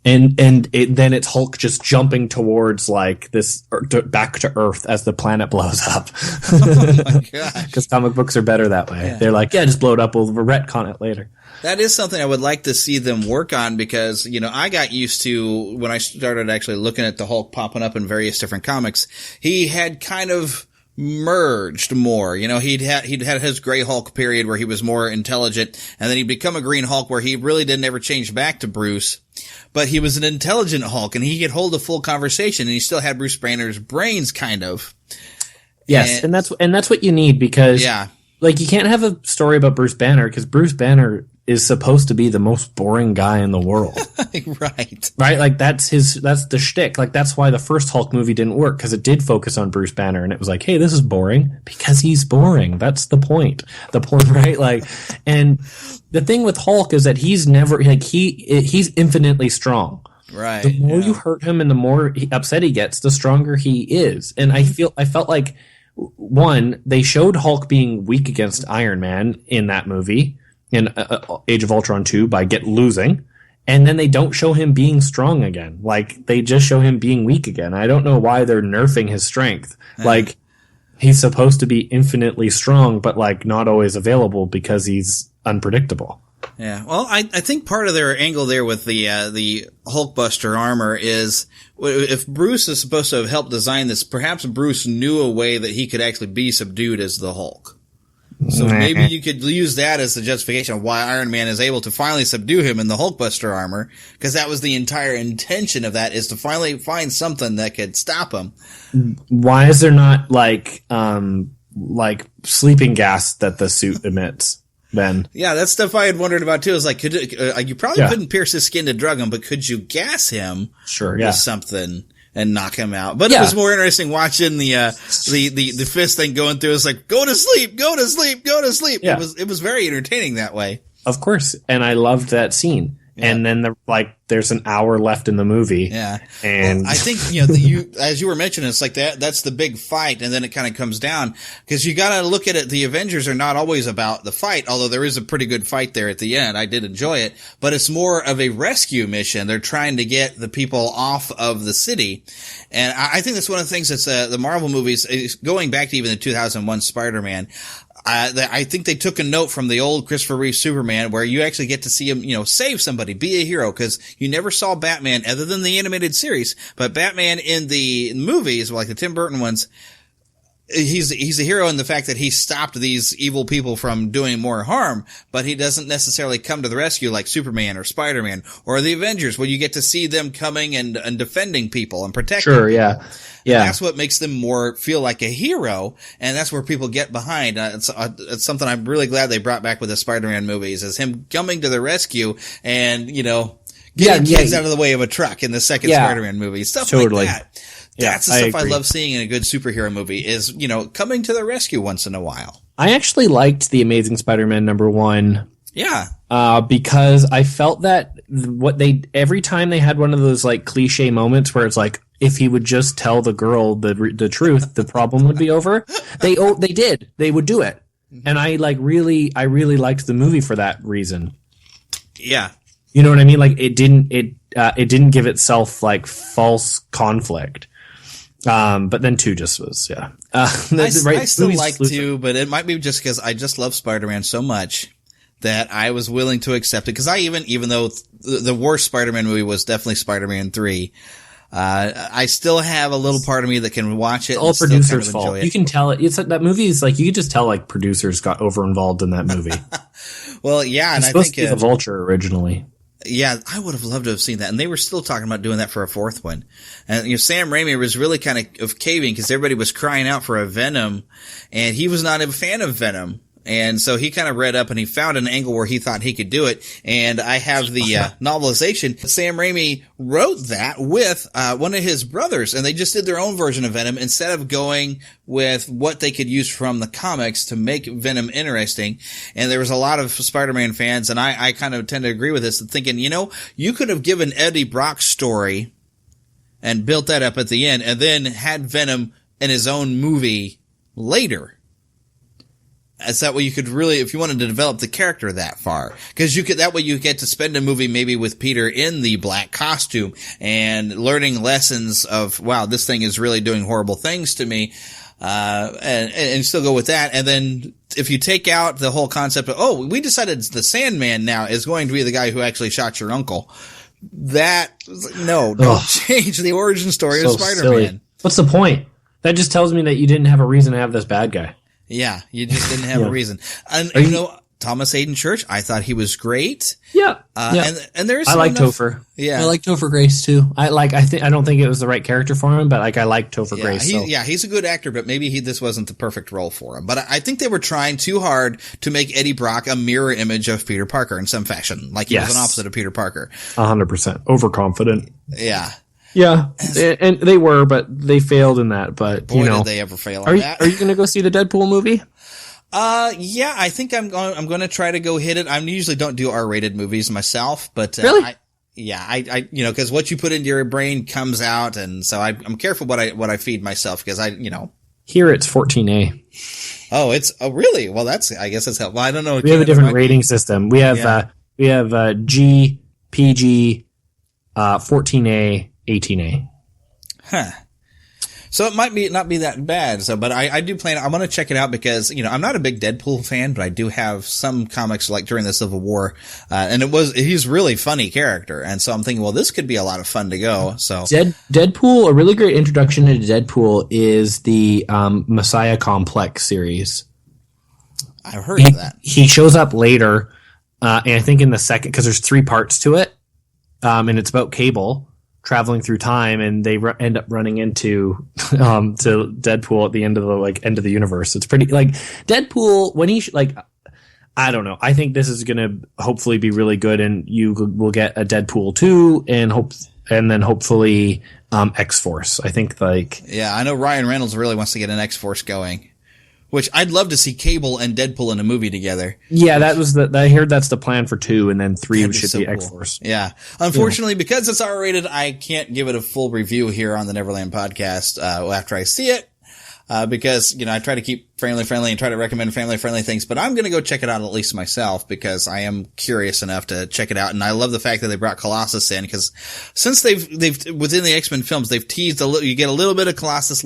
And then it's Hulk just jumping towards like this back to Earth as the planet blows up. Oh my gosh. Because comic books are better that way. Yeah. They're like, just blow it up. We'll retcon it later. That is something I would like to see them work on because, I got used to when I started actually looking at the Hulk popping up in various different comics, he had kind of merged more. He'd had his Gray Hulk period where he was more intelligent, and then he'd become a Green Hulk where he really didn't ever change back to Bruce. But he was an intelligent Hulk, and he could hold a full conversation, and he still had Bruce Banner's brains, kind of. Yes, and that's what you need because, like, you can't have a story about Bruce Banner because Bruce Banner is supposed to be the most boring guy in the world. Right. Like that's the shtick. Like that's why the first Hulk movie didn't work because it did focus on Bruce Banner and it was like, hey, this is boring because he's boring. That's the point. Right? Like, and the thing with Hulk is that he's never like he's infinitely strong. Right. The more you hurt him and the more upset he gets, the stronger he is. And I felt like one, they showed Hulk being weak against Iron Man in that movie. In Age of Ultron 2 by losing, and then they don't show him being strong again. Like, they just show him being weak again. I don't know why they're nerfing his strength. Like, he's supposed to be infinitely strong, but, like, not always available because unpredictable. Yeah, well, I think part of their angle there with the Hulkbuster armor is if Bruce is supposed to have helped design this, perhaps Bruce knew a way that he could actually be subdued as the Hulk. So maybe you could use that as the justification of why Iron Man is able to finally subdue him in the Hulkbuster armor, because that was the entire intention of that, is to finally find something that could stop him. Why is there not like sleeping gas that the suit emits then? Yeah, that's stuff I had wondered about too. Is like, you probably couldn't pierce his skin to drug him, but could you gas him with something and knock him out? But it was more interesting watching the fist thing going through. It's like, go to sleep, go to sleep, go to sleep. Yeah. It was very entertaining that way. Of course. And I loved that scene. Yeah. And then there's an hour left in the movie. Yeah. And I think, as you were mentioning, it's like that's the big fight. And then it kind of comes down because you got to look at it. The Avengers are not always about the fight, although there is a pretty good fight there at the end. I did enjoy it, but it's more of a rescue mission. They're trying to get the people off of the city. And I think that's one of the things that's, the Marvel movies, going back to even the 2001 Spider-Man. I think they took a note from the old Christopher Reeve Superman where you actually get to see him, save somebody, be a hero, because you never saw Batman other than the animated series. But Batman in the movies, like the Tim Burton ones, he's a hero in the fact that he stopped these evil people from doing more harm, but he doesn't necessarily come to the rescue like Superman or Spider-Man or the Avengers, where you get to see them coming and defending people and protecting people. Yeah. And that's what makes them more feel like a hero, and that's where people get behind. It's something I'm really glad they brought back with the Spider-Man movies, is him coming to the rescue and, getting kids out of the way of a truck in the second Spider-Man movie. Stuff like that. That's the stuff I love seeing in a good superhero movie is, coming to the rescue once in a while. I actually liked The Amazing Spider-Man #1. Yeah. Because I felt that every time they had one of those like cliche moments where it's like, if he would just tell the girl the truth, the problem would be over. They did. They would do it. And I really liked the movie for that reason. Yeah. You know what I mean? Like it didn't give itself like false conflict. But then 2 just was, I still like 2, but it might be just because I just love Spider-Man so much that I was willing to accept it. Because I even though the worst Spider-Man movie was definitely Spider-Man 3, I still have a little part of me that can watch it. It's all producers' fault. You can tell it. That movie is like, you can just tell like producers got over involved in that movie. Well, yeah, and I supposed think to be the Vulture originally. Yeah, I would have loved to have seen that, and they were still talking about doing that for a fourth one. And Sam Raimi was really kind of caving because everybody was crying out for a Venom, and he was not a fan of Venom. And so he kind of read up and he found an angle where he thought he could do it. And I have the novelization. Sam Raimi wrote that with one of his brothers, and they just did their own version of Venom instead of going with what they could use from the comics to make Venom interesting. And there was a lot of Spider-Man fans, and I kind of tend to agree with this, thinking, you could have given Eddie Brock's story and built that up at the end, and then had Venom in his own movie later. Is that way you could really, if you wanted to develop the character that far, because that way you get to spend a movie maybe with Peter in the black costume and learning lessons of, wow, this thing is really doing horrible things to me, and still go with that. And then if you take out the whole concept of, we decided the Sandman now is going to be the guy who actually shot your uncle. Don't change the origin story of Spider-Man. Silly. What's the point? That just tells me that you didn't have a reason to have this bad guy. Yeah, you just didn't have a reason. And Thomas Hayden Church, I thought he was great. Yeah. And there's I like Topher. Yeah. I like Topher Grace too. I don't think it was the right character for him, but I like Topher Grace. He's a good actor, but maybe this wasn't the perfect role for him. But I think they were trying too hard to make Eddie Brock a mirror image of Peter Parker in some fashion. Like he was an opposite of Peter Parker. 100%. Overconfident. Yeah. Yeah, and they were, but they failed in that. But Boy, did they ever fail on that? Are you going to go see the Deadpool movie? Yeah, I think I'm going to try to go hit it. I usually don't do R-rated movies myself, but really, because what you put into your brain comes out, and so I'm careful what I feed myself because Here it's 14A. Oh, really? Well, I guess that's helpful. I don't know. We have a different rating system. We have G, PG, 14A. 18A. Huh. So it might not be that bad. But I do plan. I want to check it out because I'm not a big Deadpool fan, but I do have some comics like during the Civil War, and he's a really funny character, and so I'm thinking, well, this could be a lot of fun to go. So Deadpool, a really great introduction to Deadpool is the Messiah Complex series. I've heard of that. He shows up later, and I think in the second, because there's 3 parts to it, and it's about Cable traveling through time, and they end up running into to Deadpool at the end of the universe. It's pretty Deadpool when he I don't know. I think this is going to hopefully be really good, and you will get a Deadpool 2 and then hopefully X-Force. I think I know Ryan Reynolds really wants to get an X-Force going. Which I'd love to see Cable and Deadpool in a movie together. Yeah, I heard that's the plan for 2, and then 3 should be X-Force. Yeah. Unfortunately, because it's R-rated, I can't give it a full review here on the Neverland Podcast after I see it. Because, I try to keep family-friendly and try to recommend family-friendly things, but I'm gonna go check it out at least myself because I am curious enough to check it out, and I love the fact that they brought Colossus in, because since they've within the X-Men films, they've teased you get a little bit of Colossus,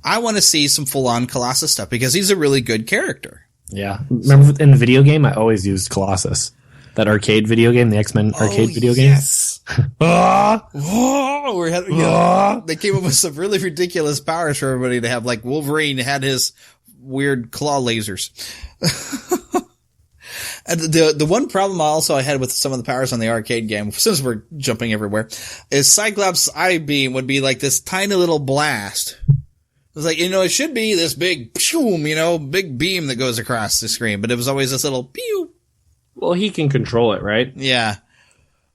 I want to see some full-on Colossus stuff, because he's a really good character. Yeah. Remember in the video game, I always used Colossus. That arcade video game, the X-Men arcade video game? Yes. They came up with some really ridiculous powers for everybody to have, like Wolverine had his weird claw lasers. And the one problem I had with some of the powers on the arcade game, since we're jumping everywhere, is Cyclops' eye beam would be like this tiny little blast. It was like, it should be this big, big beam that goes across the screen, but it was always this little pew. Well, he can control it, right? Yeah,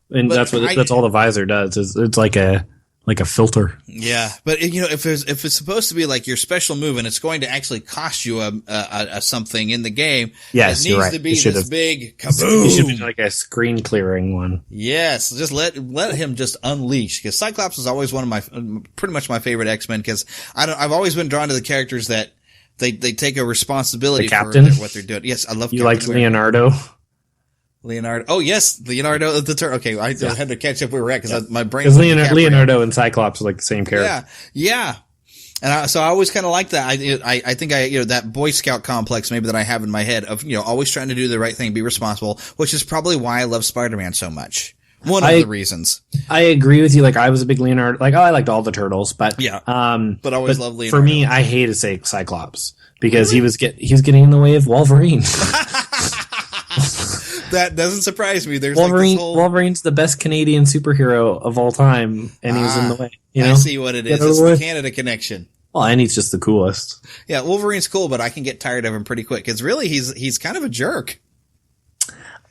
and that's all the visor does. It's like a filter. Yeah, but if it's supposed to be like your special move, and it's going to actually cost you a something in the game, yes, it needs right. to be this big kaboom. It should be like a screen clearing one. Yes, just let him just unleash. Because Cyclops is always one of pretty much my favorite X-Men. Because I've always been drawn to the characters that they take a responsibility for what they're doing. Yes, I love. You liked Leonardo. Oh yes, Leonardo the Turtle. Okay, I had to catch up where we're at because my brain. Because Leonardo and Cyclops are like the same character. Yeah. And so I always kind of like that. I think that Boy Scout complex maybe that I have in my head of always trying to do the right thing, be responsible, which is probably why I love Spider-Man so much. One of the reasons. I agree with you. I was a big Leonardo. I liked all the turtles, but yeah. But I always loved Leonardo. For me, I hated Cyclops because he was getting in the way of Wolverine. That doesn't surprise me. There's Wolverine's the best Canadian superhero of all time, and he's in the way. I see what it is. It's the Canada connection. Well, and he's just the coolest. Yeah, Wolverine's cool, but I can get tired of him pretty quick because really he's kind of a jerk.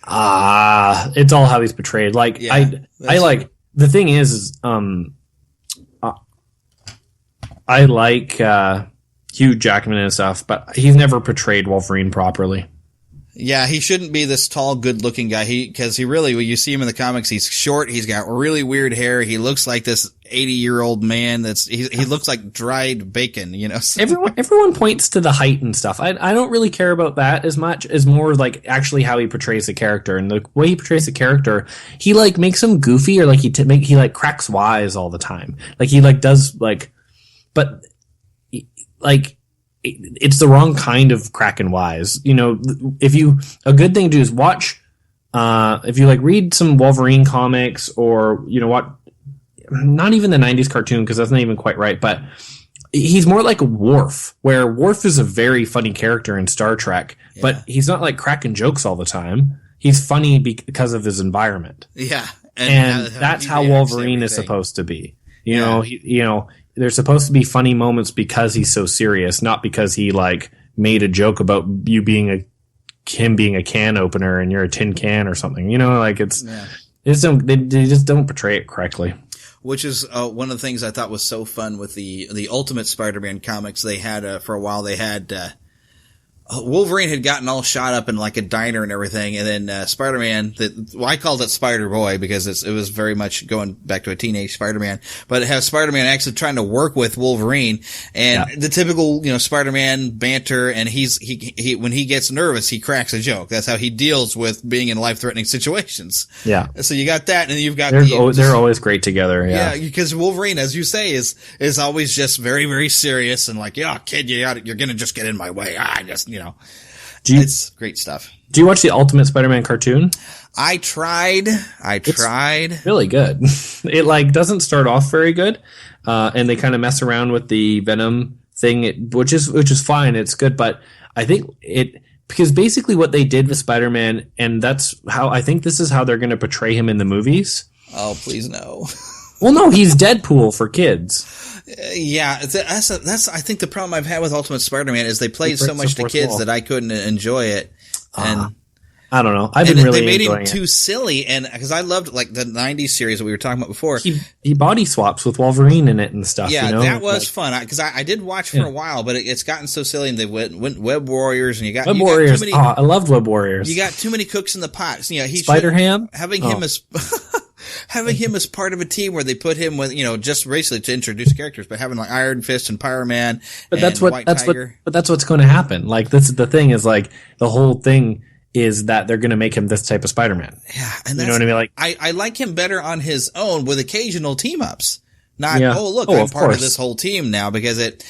It's all how he's portrayed. Like I like the thing is I like Hugh Jackman and stuff, but he's never portrayed Wolverine properly. Yeah, he shouldn't be this tall, good-looking guy. Because he really, when you see him in the comics, he's short. He's got really weird hair. He looks like this 80-year-old man. He looks like dried bacon. You know. Everyone points to the height and stuff. I don't really care about that as much as more like actually how he portrays the character, and the way he portrays the character. He like makes him goofy, or like he like cracks wise all the time. Like he like does like, but like. It's the wrong kind of cracking wise. You know, a good thing to do is watch, if you like read some Wolverine comics or, you know what, not even the 90s cartoon, because that's not even quite right, but he's more like a Worf, where Worf is a very funny character in Star Trek, but he's not like cracking jokes all the time. He's funny because of his environment. Yeah. And that's how Wolverine is supposed to be. You know, there's supposed to be funny moments because he's so serious, not because he like made a joke about you being him being a can opener and you're a tin can or something. You know, like they just don't portray it correctly. Which is one of the things I thought was so fun with the Ultimate Spider-Man comics. They had for a while they had Wolverine had gotten all shot up in like a diner and everything, and then Spider-Man, I called it Spider-Boy because it was very much going back to a teenage Spider-Man, but it has Spider-Man actually trying to work with Wolverine, and the typical, you know, Spider-Man banter, and he when he gets nervous, he cracks a joke. That's how he deals with being in life-threatening situations. Yeah. So you got that, and then you've got they're always great together. Yeah. Because Wolverine, as you say, is always just very, very serious and like, yeah, kid, you're gonna just get in my way. You know, it's great stuff. Do you watch the Ultimate Spider-Man cartoon? I tried. It's really good. It like doesn't start off very good, and they kind of mess around with the Venom thing, which is fine. It's good, but I think because basically what they did with Spider-Man, and that's how I think this is how they're going to portray him in the movies. Oh, please no. Well, no, he's Deadpool for kids. Yeah, that's I think the problem I've had with Ultimate Spider-Man is they played so much to kids that I couldn't enjoy it, and I don't know. I've been really they made enjoying him too silly, and because I loved like the '90s series that we were talking about before. He body swaps with Wolverine in it and stuff. Yeah, you know? that was fun because I did watch for a while, but it's gotten so silly, and they went Web Warriors, and you got Warriors. Too many, I loved Web Warriors. You got too many cooks in the pot. So, he Spider-Ham having him as. Having him as part of a team where they put him with, you know, just basically to introduce characters, but having like Iron Fist and Pyro Man, but that's what's going to happen. Like this is the thing is like the whole thing is that they're going to make him this type of Spider-Man. Yeah, and you know what I mean. Like I like him better on his own with occasional team ups. Not, I'm part of this whole team now, because it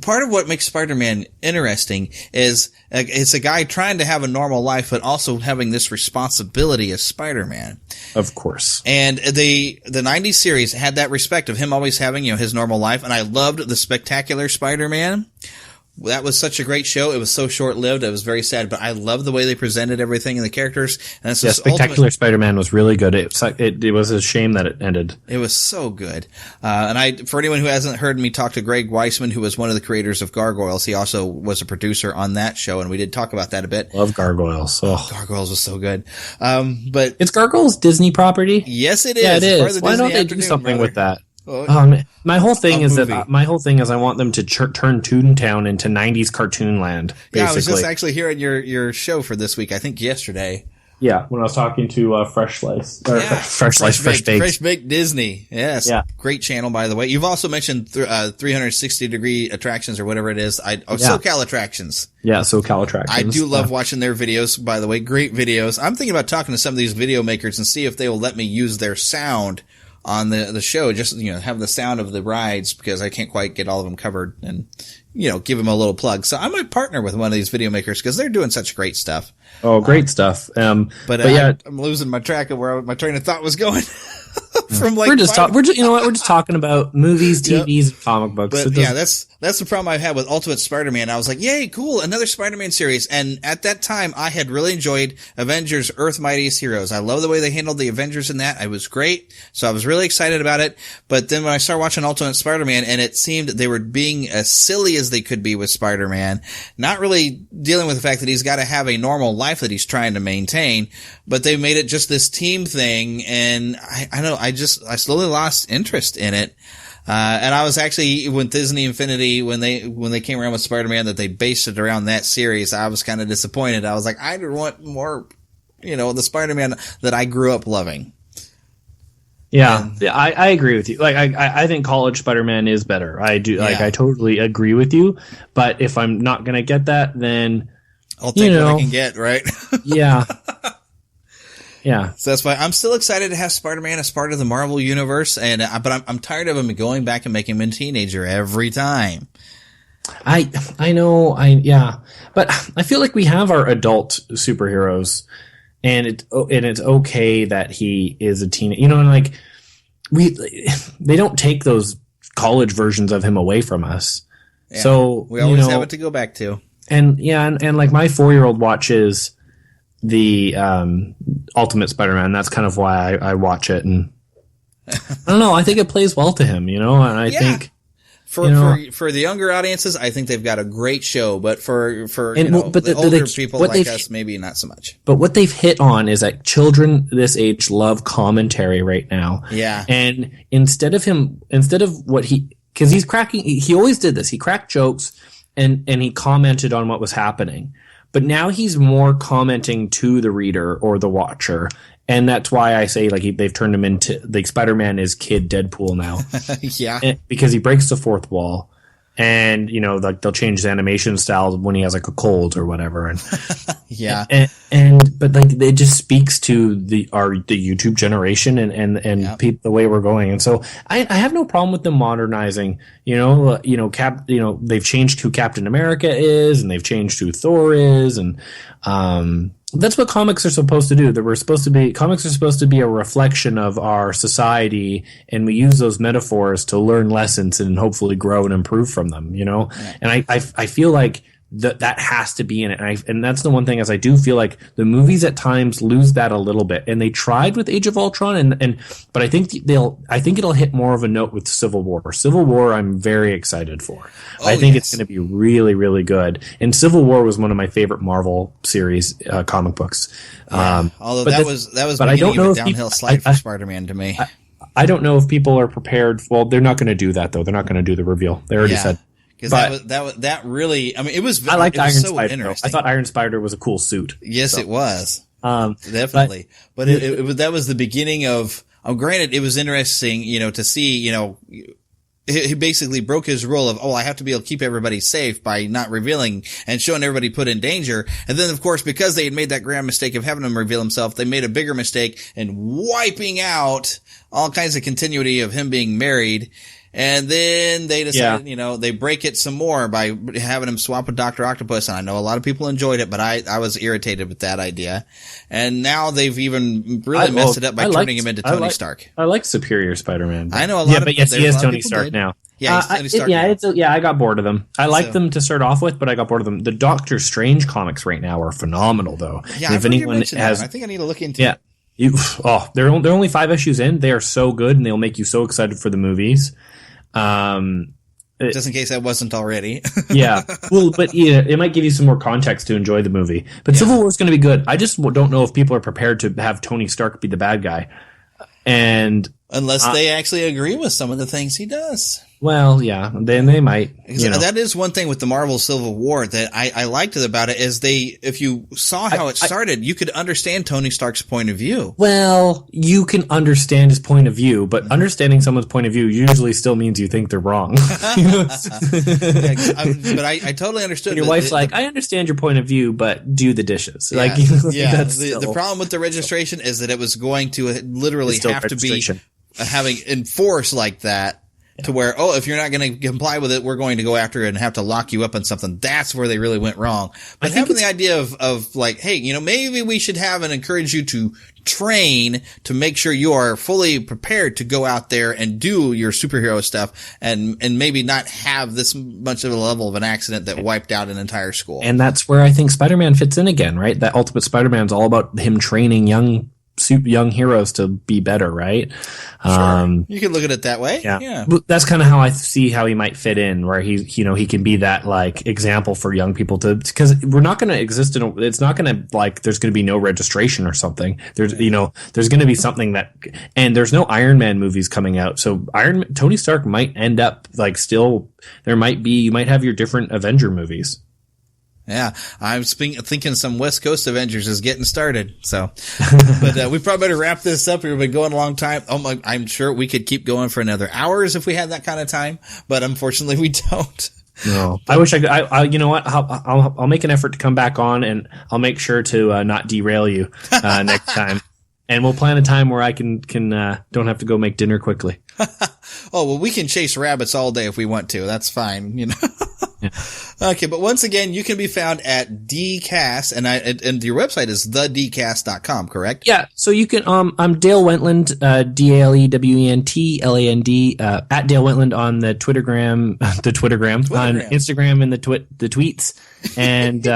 part of what makes Spider-Man interesting is it's a guy trying to have a normal life, but also having this responsibility as Spider-Man. Of course. And the 90s series had that respect of him always having, you know, his normal life. And I loved the Spectacular Spider-Man. That was such a great show. It was so short-lived. It was very sad, but I love the way they presented everything and the characters. And it's Spectacular Spider-Man was really good. It was a shame that it ended. It was so good. And for anyone who hasn't heard me talk to Greg Weisman, who was one of the creators of Gargoyles, he also was a producer on that show, and we did talk about that a bit. Love Gargoyles. Oh. Gargoyles was so good. But it's Gargoyles Disney property? Yes, it is. Yeah, it is. Why don't they do something with that? My whole thing is I want them to turn Toontown into 90s cartoon land. Basically. Yeah, I was just actually hearing your show for this week. I think yesterday. Yeah, when I was talking to Fresh Slice, Fresh Baked Disney. Yes, great channel, by the way. You've also mentioned 360-degree attractions or whatever it is. SoCal Attractions. Yeah, SoCal Attractions. I do love watching their videos. By the way, great videos. I'm thinking about talking to some of these video makers and see if they will let me use their sound on the show, just, you know, have the sound of the rides, because I can't quite get all of them covered, and, you know, give them a little plug. So I might partner with one of these video makers because they're doing such great stuff. Oh, great stuff. But yeah, I'm losing my track of where my train of thought was going. from like we're just you know what, we're just talking about movies, TVs, and comic books. But yeah, that's the problem I've had with Ultimate Spider-Man. I was like, yay, cool, another Spider-Man series. And at that time, I had really enjoyed Avengers: Earth's Mightiest Heroes. I love the way they handled the Avengers in that. It was great, so I was really excited about it. But then when I started watching Ultimate Spider-Man, and it seemed they were being as silly as they could be with Spider-Man, not really dealing with the fact that he's got to have a normal life that he's trying to maintain, but they made it just this team thing, and I don't know, I slowly lost interest in it. And I was actually, when Disney Infinity, when they came around with Spider-Man, that they based it around that series, I was kind of disappointed. I was like, I want more, the Spider-Man that I grew up loving. Yeah, I agree with you. Like, I think college Spider-Man is better. I do. Like, I totally agree with you. But if I'm not going to get that, then I'll take what I can get, right? Yeah. Yeah. So that's why I'm still excited to have Spider-Man as part of the Marvel universe, but I'm tired of him going back and making him a teenager every time. I know, but I feel like we have our adult superheroes, and it's okay that he is a teen, and like they don't take those college versions of him away from us. Yeah, so we always have it to go back to. And like my 4-year-old watches the Ultimate Spider-Man. That's kind of why I watch it, and I don't know. I think it plays well to him, and I think for the younger audiences, I think they've got a great show. But for the older people like us, maybe not so much. But what they've hit on is that children this age love commentary right now. Yeah, and instead of what because he's cracking, he always did this. He cracked jokes and he commented on what was happening. But now he's more commenting to the reader or the watcher. And that's why I say, like, they've turned him into, like, Spider-Man is Kid Deadpool now. Yeah. Because he breaks the fourth wall. And, like, they'll change his animation style when he has, like, a cold or whatever. And yeah. But, like, it just speaks to the YouTube generation and the way we're going. And so I have no problem with them modernizing, they've changed who Captain America is, and they've changed who Thor is. And, that's what comics are supposed to do. Comics are supposed to be a reflection of our society, and we use those metaphors to learn lessons and hopefully grow and improve from them, Yeah. And I feel like that has to be in it. And that's the one thing, is I do feel like the movies at times lose that a little bit. And they tried with Age of Ultron, but I think it'll hit more of a note with Civil War. Civil War, I'm very excited for. I think it's going to be really, really good. And Civil War was one of my favorite Marvel series comic books. Yeah. Although that was but I don't know, a downhill slide for Spider-Man to me. I don't know if people are prepared. Well, they're not going to do that though. They're not going to do the reveal. They already said. Because that really, I mean, it was. I liked Iron so Spider. Interesting. I thought Iron Spider was a cool suit. Yes, it was. Definitely. But that was the beginning of. Granted, it was interesting, to see, he basically broke his rule of, I have to be able to keep everybody safe by not revealing and showing everybody put in danger. And then, of course, because they had made that grand mistake of having him reveal himself, they made a bigger mistake in wiping out all kinds of continuity of him being married. And then they decided, they break it some more by having him swap with Dr. Octopus. And I know a lot of people enjoyed it, but I was irritated with that idea. And now they've even really messed it up by turning him into Tony Stark. I like Superior Spider-Man. I know a lot of people. But yes, he is Tony Stark now. Yeah, he's Tony Stark. I got bored of them. I liked them to start off with, but I got bored of them. The Doctor Strange comics right now are phenomenal, though. Yeah, if anyone has, I think I need to look into it. They're only 5 issues in. They are so good, and they'll make you so excited for the movies. Just in case that wasn't already. Yeah. Well, but it might give you some more context to enjoy the movie. But Civil War is going to be good. I just don't know if people are prepared to have Tony Stark be the bad guy. And unless they actually agree with some of the things he does. Well, yeah, then they might. That is one thing with the Marvel Civil War that I liked about it is if you saw how it started, you could understand Tony Stark's point of view. Well, you can understand his point of view, but understanding someone's point of view usually still means you think they're wrong. But I totally understood. Your wife's like, I understand your point of view, but do the dishes. Yeah, the problem with the registration is that it was going to literally have to be having enforced like that. to where, if you're not going to comply with it, we're going to go after it and have to lock you up on something. That's where they really went wrong. But having the idea of like, hey, maybe we should have and encourage you to train to make sure you are fully prepared to go out there and do your superhero stuff and maybe not have this much of a level of an accident that wiped out an entire school. And that's where I think Spider-Man fits in again, right? That Ultimate Spider-Man's all about him training young heroes to be better, right? Sure. You can look at it that way. Yeah. That's kind of how I see how he might fit in, where he can be that like example for young people because we're not going to exist it's not going to like, there's going to be no registration or something. There's going to be something and there's no Iron Man movies coming out. So Tony Stark might end up like you might have your different Avenger movies. Yeah, I'm thinking some West Coast Avengers is getting started. So, but we probably better wrap this up. We've been going a long time. I'm sure we could keep going for another hours if we had that kind of time, but unfortunately we don't. No, I wish I could. You know what? I'll make an effort to come back on, and I'll make sure to not derail you next time. And we'll plan a time where I can don't have to go make dinner quickly. We can chase rabbits all day if we want to. That's fine, Yeah. Okay, but once again, you can be found at DCast, and your website is thedcast.com, correct? Yeah, so you can, I'm Dale Wentland, DaleWentland, at Dale Wentland on the Twittergram, on Instagram and the tweets, and,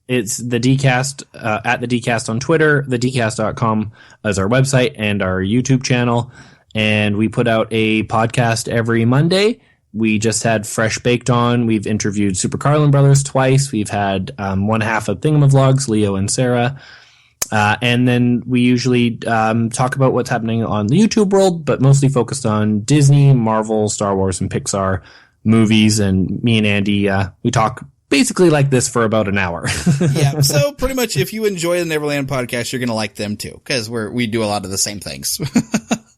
it's the Dcast, at the Dcast on Twitter, thedcast.com is our website and our YouTube channel, and we put out a podcast every Monday. We just had Fresh Baked on. We've interviewed Super Carlin Brothers twice. We've had one half of Thingamavlogs, Leo and Sarah. And then we usually talk about what's happening on the YouTube world, but mostly focused on Disney, Marvel, Star Wars, and Pixar movies. And me and Andy, we talk basically like this for about an hour. Yeah, so pretty much if you enjoy the Neverland podcast, you're going to like them too, because we do a lot of the same things.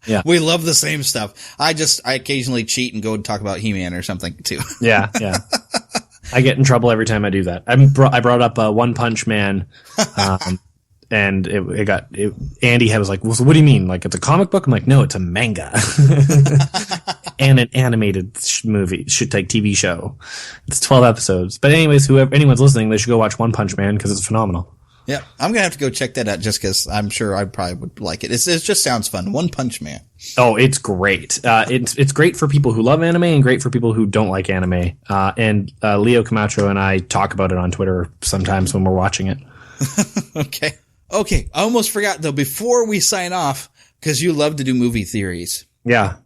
Yeah. We love the same stuff. I occasionally cheat and go and talk about He-Man or something too. Yeah. I get in trouble every time I do that. I brought up One Punch Man, and Andy was like, well, so what do you mean? Like, it's a comic book? I'm like, no, it's a manga. And an animated movie, TV show. It's 12 episodes. But anyways, anyone's listening, they should go watch One Punch Man because it's phenomenal. Yeah, I'm going to have to go check that out just because I'm sure I probably would like it. It just sounds fun. One Punch Man. Oh, it's great. It's great for people who love anime and great for people who don't like anime. And Leo Camacho and I talk about it on Twitter sometimes when we're watching it. Okay. I almost forgot, though, before we sign off, because you love to do movie theories. Yeah.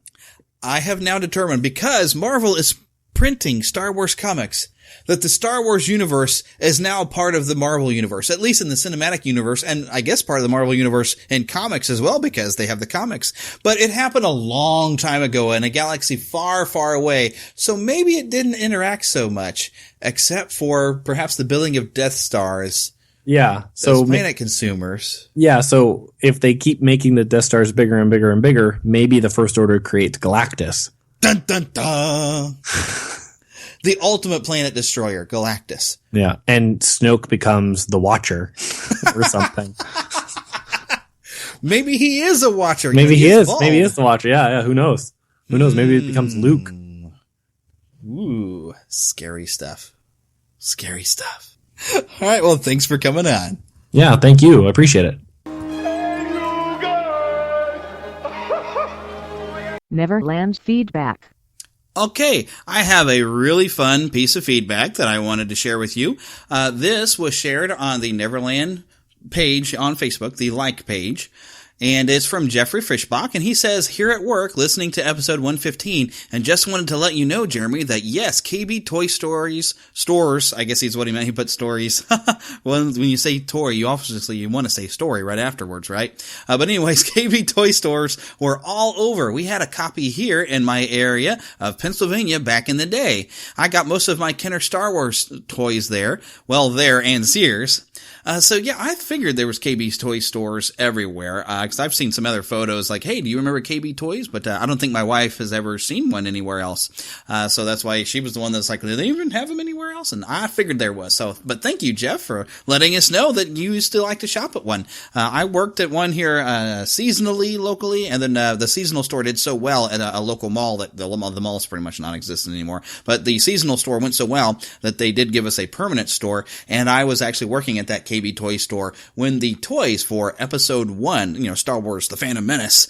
I have now determined, because Marvel is printing Star Wars comics, that the Star Wars universe is now part of the Marvel universe, at least in the cinematic universe, and I guess part of the Marvel universe in comics as well, because they have the comics. But it happened a long time ago in a galaxy far, far away, so maybe it didn't interact so much, except for perhaps the building of Death Stars. Yeah. So planet consumers. Yeah. So if they keep making the Death Stars bigger and bigger and bigger, maybe the First Order creates Galactus. Dun, dun, dun. The ultimate planet destroyer, Galactus. Yeah. And Snoke becomes the Watcher or something. Maybe he is a Watcher. Maybe he is. Maybe he is the Watcher. Yeah. Who knows? Maybe it becomes Luke. Ooh. Scary stuff. All right. Well, thanks for coming on. Yeah. Thank you. I appreciate it. Neverland feedback. Okay, I have a really fun piece of feedback that I wanted to share with you. This was shared on the Neverland page on Facebook, the like page, and it's from Jeffrey Fishbach, and he says, here at work, listening to episode 115, and just wanted to let you know, Jeremy, that yes, KB Toy Stores, I guess he's what he meant, he put stories. Well, when you say toy, you obviously want to say story right afterwards, right? But anyways, KB Toy Stores were all over. We had a copy here in my area of Pennsylvania back in the day. I got most of my Kenner Star Wars toys there. Well, there and Sears. So yeah, I figured there was KB's toy stores everywhere, because I've seen some other photos like, hey, do you remember KB Toys? But I don't think my wife has ever seen one anywhere else. So that's why she was the one that's like, do they even have them anywhere else? And I figured there was. So, but thank you, Jeff, for letting us know that you used to like to shop at one. I worked at one here seasonally, locally, and then the seasonal store did so well at a local mall that the mall is pretty much non-existent anymore. But the seasonal store went so well that they did give us a permanent store, and I was actually working at that KB Toy store when the toys for Episode 1, Star Wars The Phantom Menace,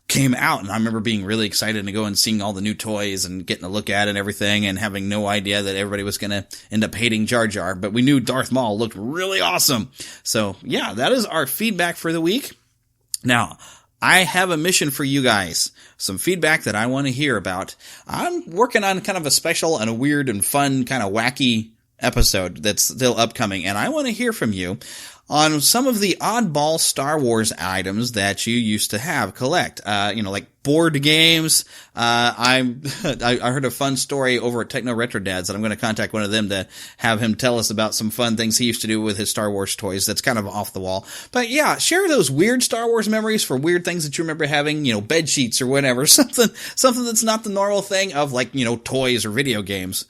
came out, and I remember being really excited to go and seeing all the new toys and getting a look at it and everything, and having no idea that everybody was going to end up hating Jar Jar, but we knew Darth Maul looked really awesome. So yeah, that is our feedback for the week. Now, I have a mission for you guys. Some feedback that I want to hear about. I'm working on kind of a special and a weird and fun kind of wacky episode that's still upcoming, and I want to hear from you on some of the oddball Star Wars items that you used to collect. Like board games. I heard a fun story over at Techno Retro Dads that I'm going to contact one of them to have him tell us about some fun things he used to do with his Star Wars toys that's kind of off the wall. But yeah, share those weird Star Wars memories for weird things that you remember having, bed sheets or whatever. Something that's not the normal thing of like, toys or video games.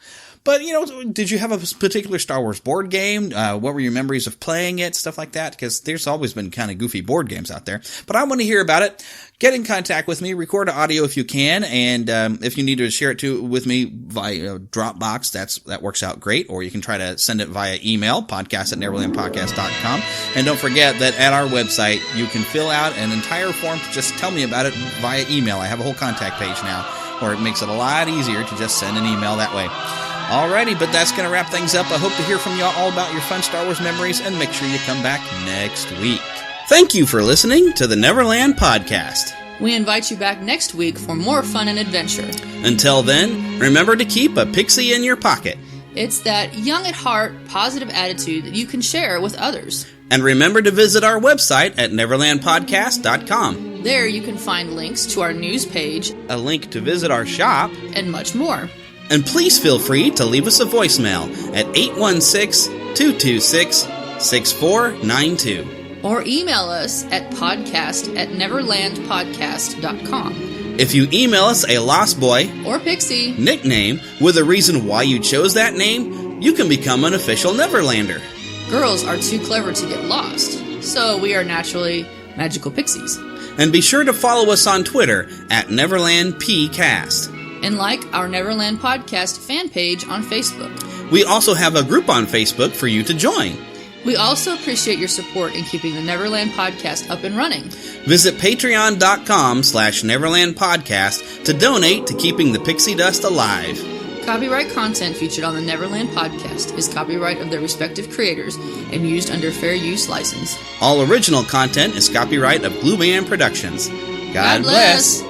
But, did you have a particular Star Wars board game? What were your memories of playing it? Stuff like that? Because there's always been kind of goofy board games out there. But I want to hear about it. Get in contact with me. Record an audio if you can. And if you need to share it with me via Dropbox, that works out great. Or you can try to send it via email, podcast@neverlandpodcast.com. And don't forget that at our website, you can fill out an entire form to just tell me about it via email. I have a whole contact page now, where it makes it a lot easier to just send an email that way. Alrighty, but that's going to wrap things up. I hope to hear from you all about your fun Star Wars memories, and make sure you come back next week. Thank you for listening to the Neverland Podcast. We invite you back next week for more fun and adventure. Until then, remember to keep a pixie in your pocket. It's that young at heart, positive attitude that you can share with others. And remember to visit our website at neverlandpodcast.com. There you can find links to our news page, a link to visit our shop, and much more. And please feel free to leave us a voicemail at 816-226-6492. Or email us at podcast@neverlandpodcast.com. If you email us a Lost Boy or Pixie nickname with a reason why you chose that name, you can become an official Neverlander. Girls are too clever to get lost, so we are naturally magical pixies. And be sure to follow us on Twitter at NeverlandPcast. And like our Neverland Podcast fan page on Facebook. We also have a group on Facebook for you to join. We also appreciate your support in keeping the Neverland Podcast up and running. Visit patreon.com/Neverland Podcast to donate to keeping the pixie dust alive. Copyright content featured on the Neverland Podcast is copyright of their respective creators and used under fair use license. All original content is copyright of Glue Man Productions. God bless.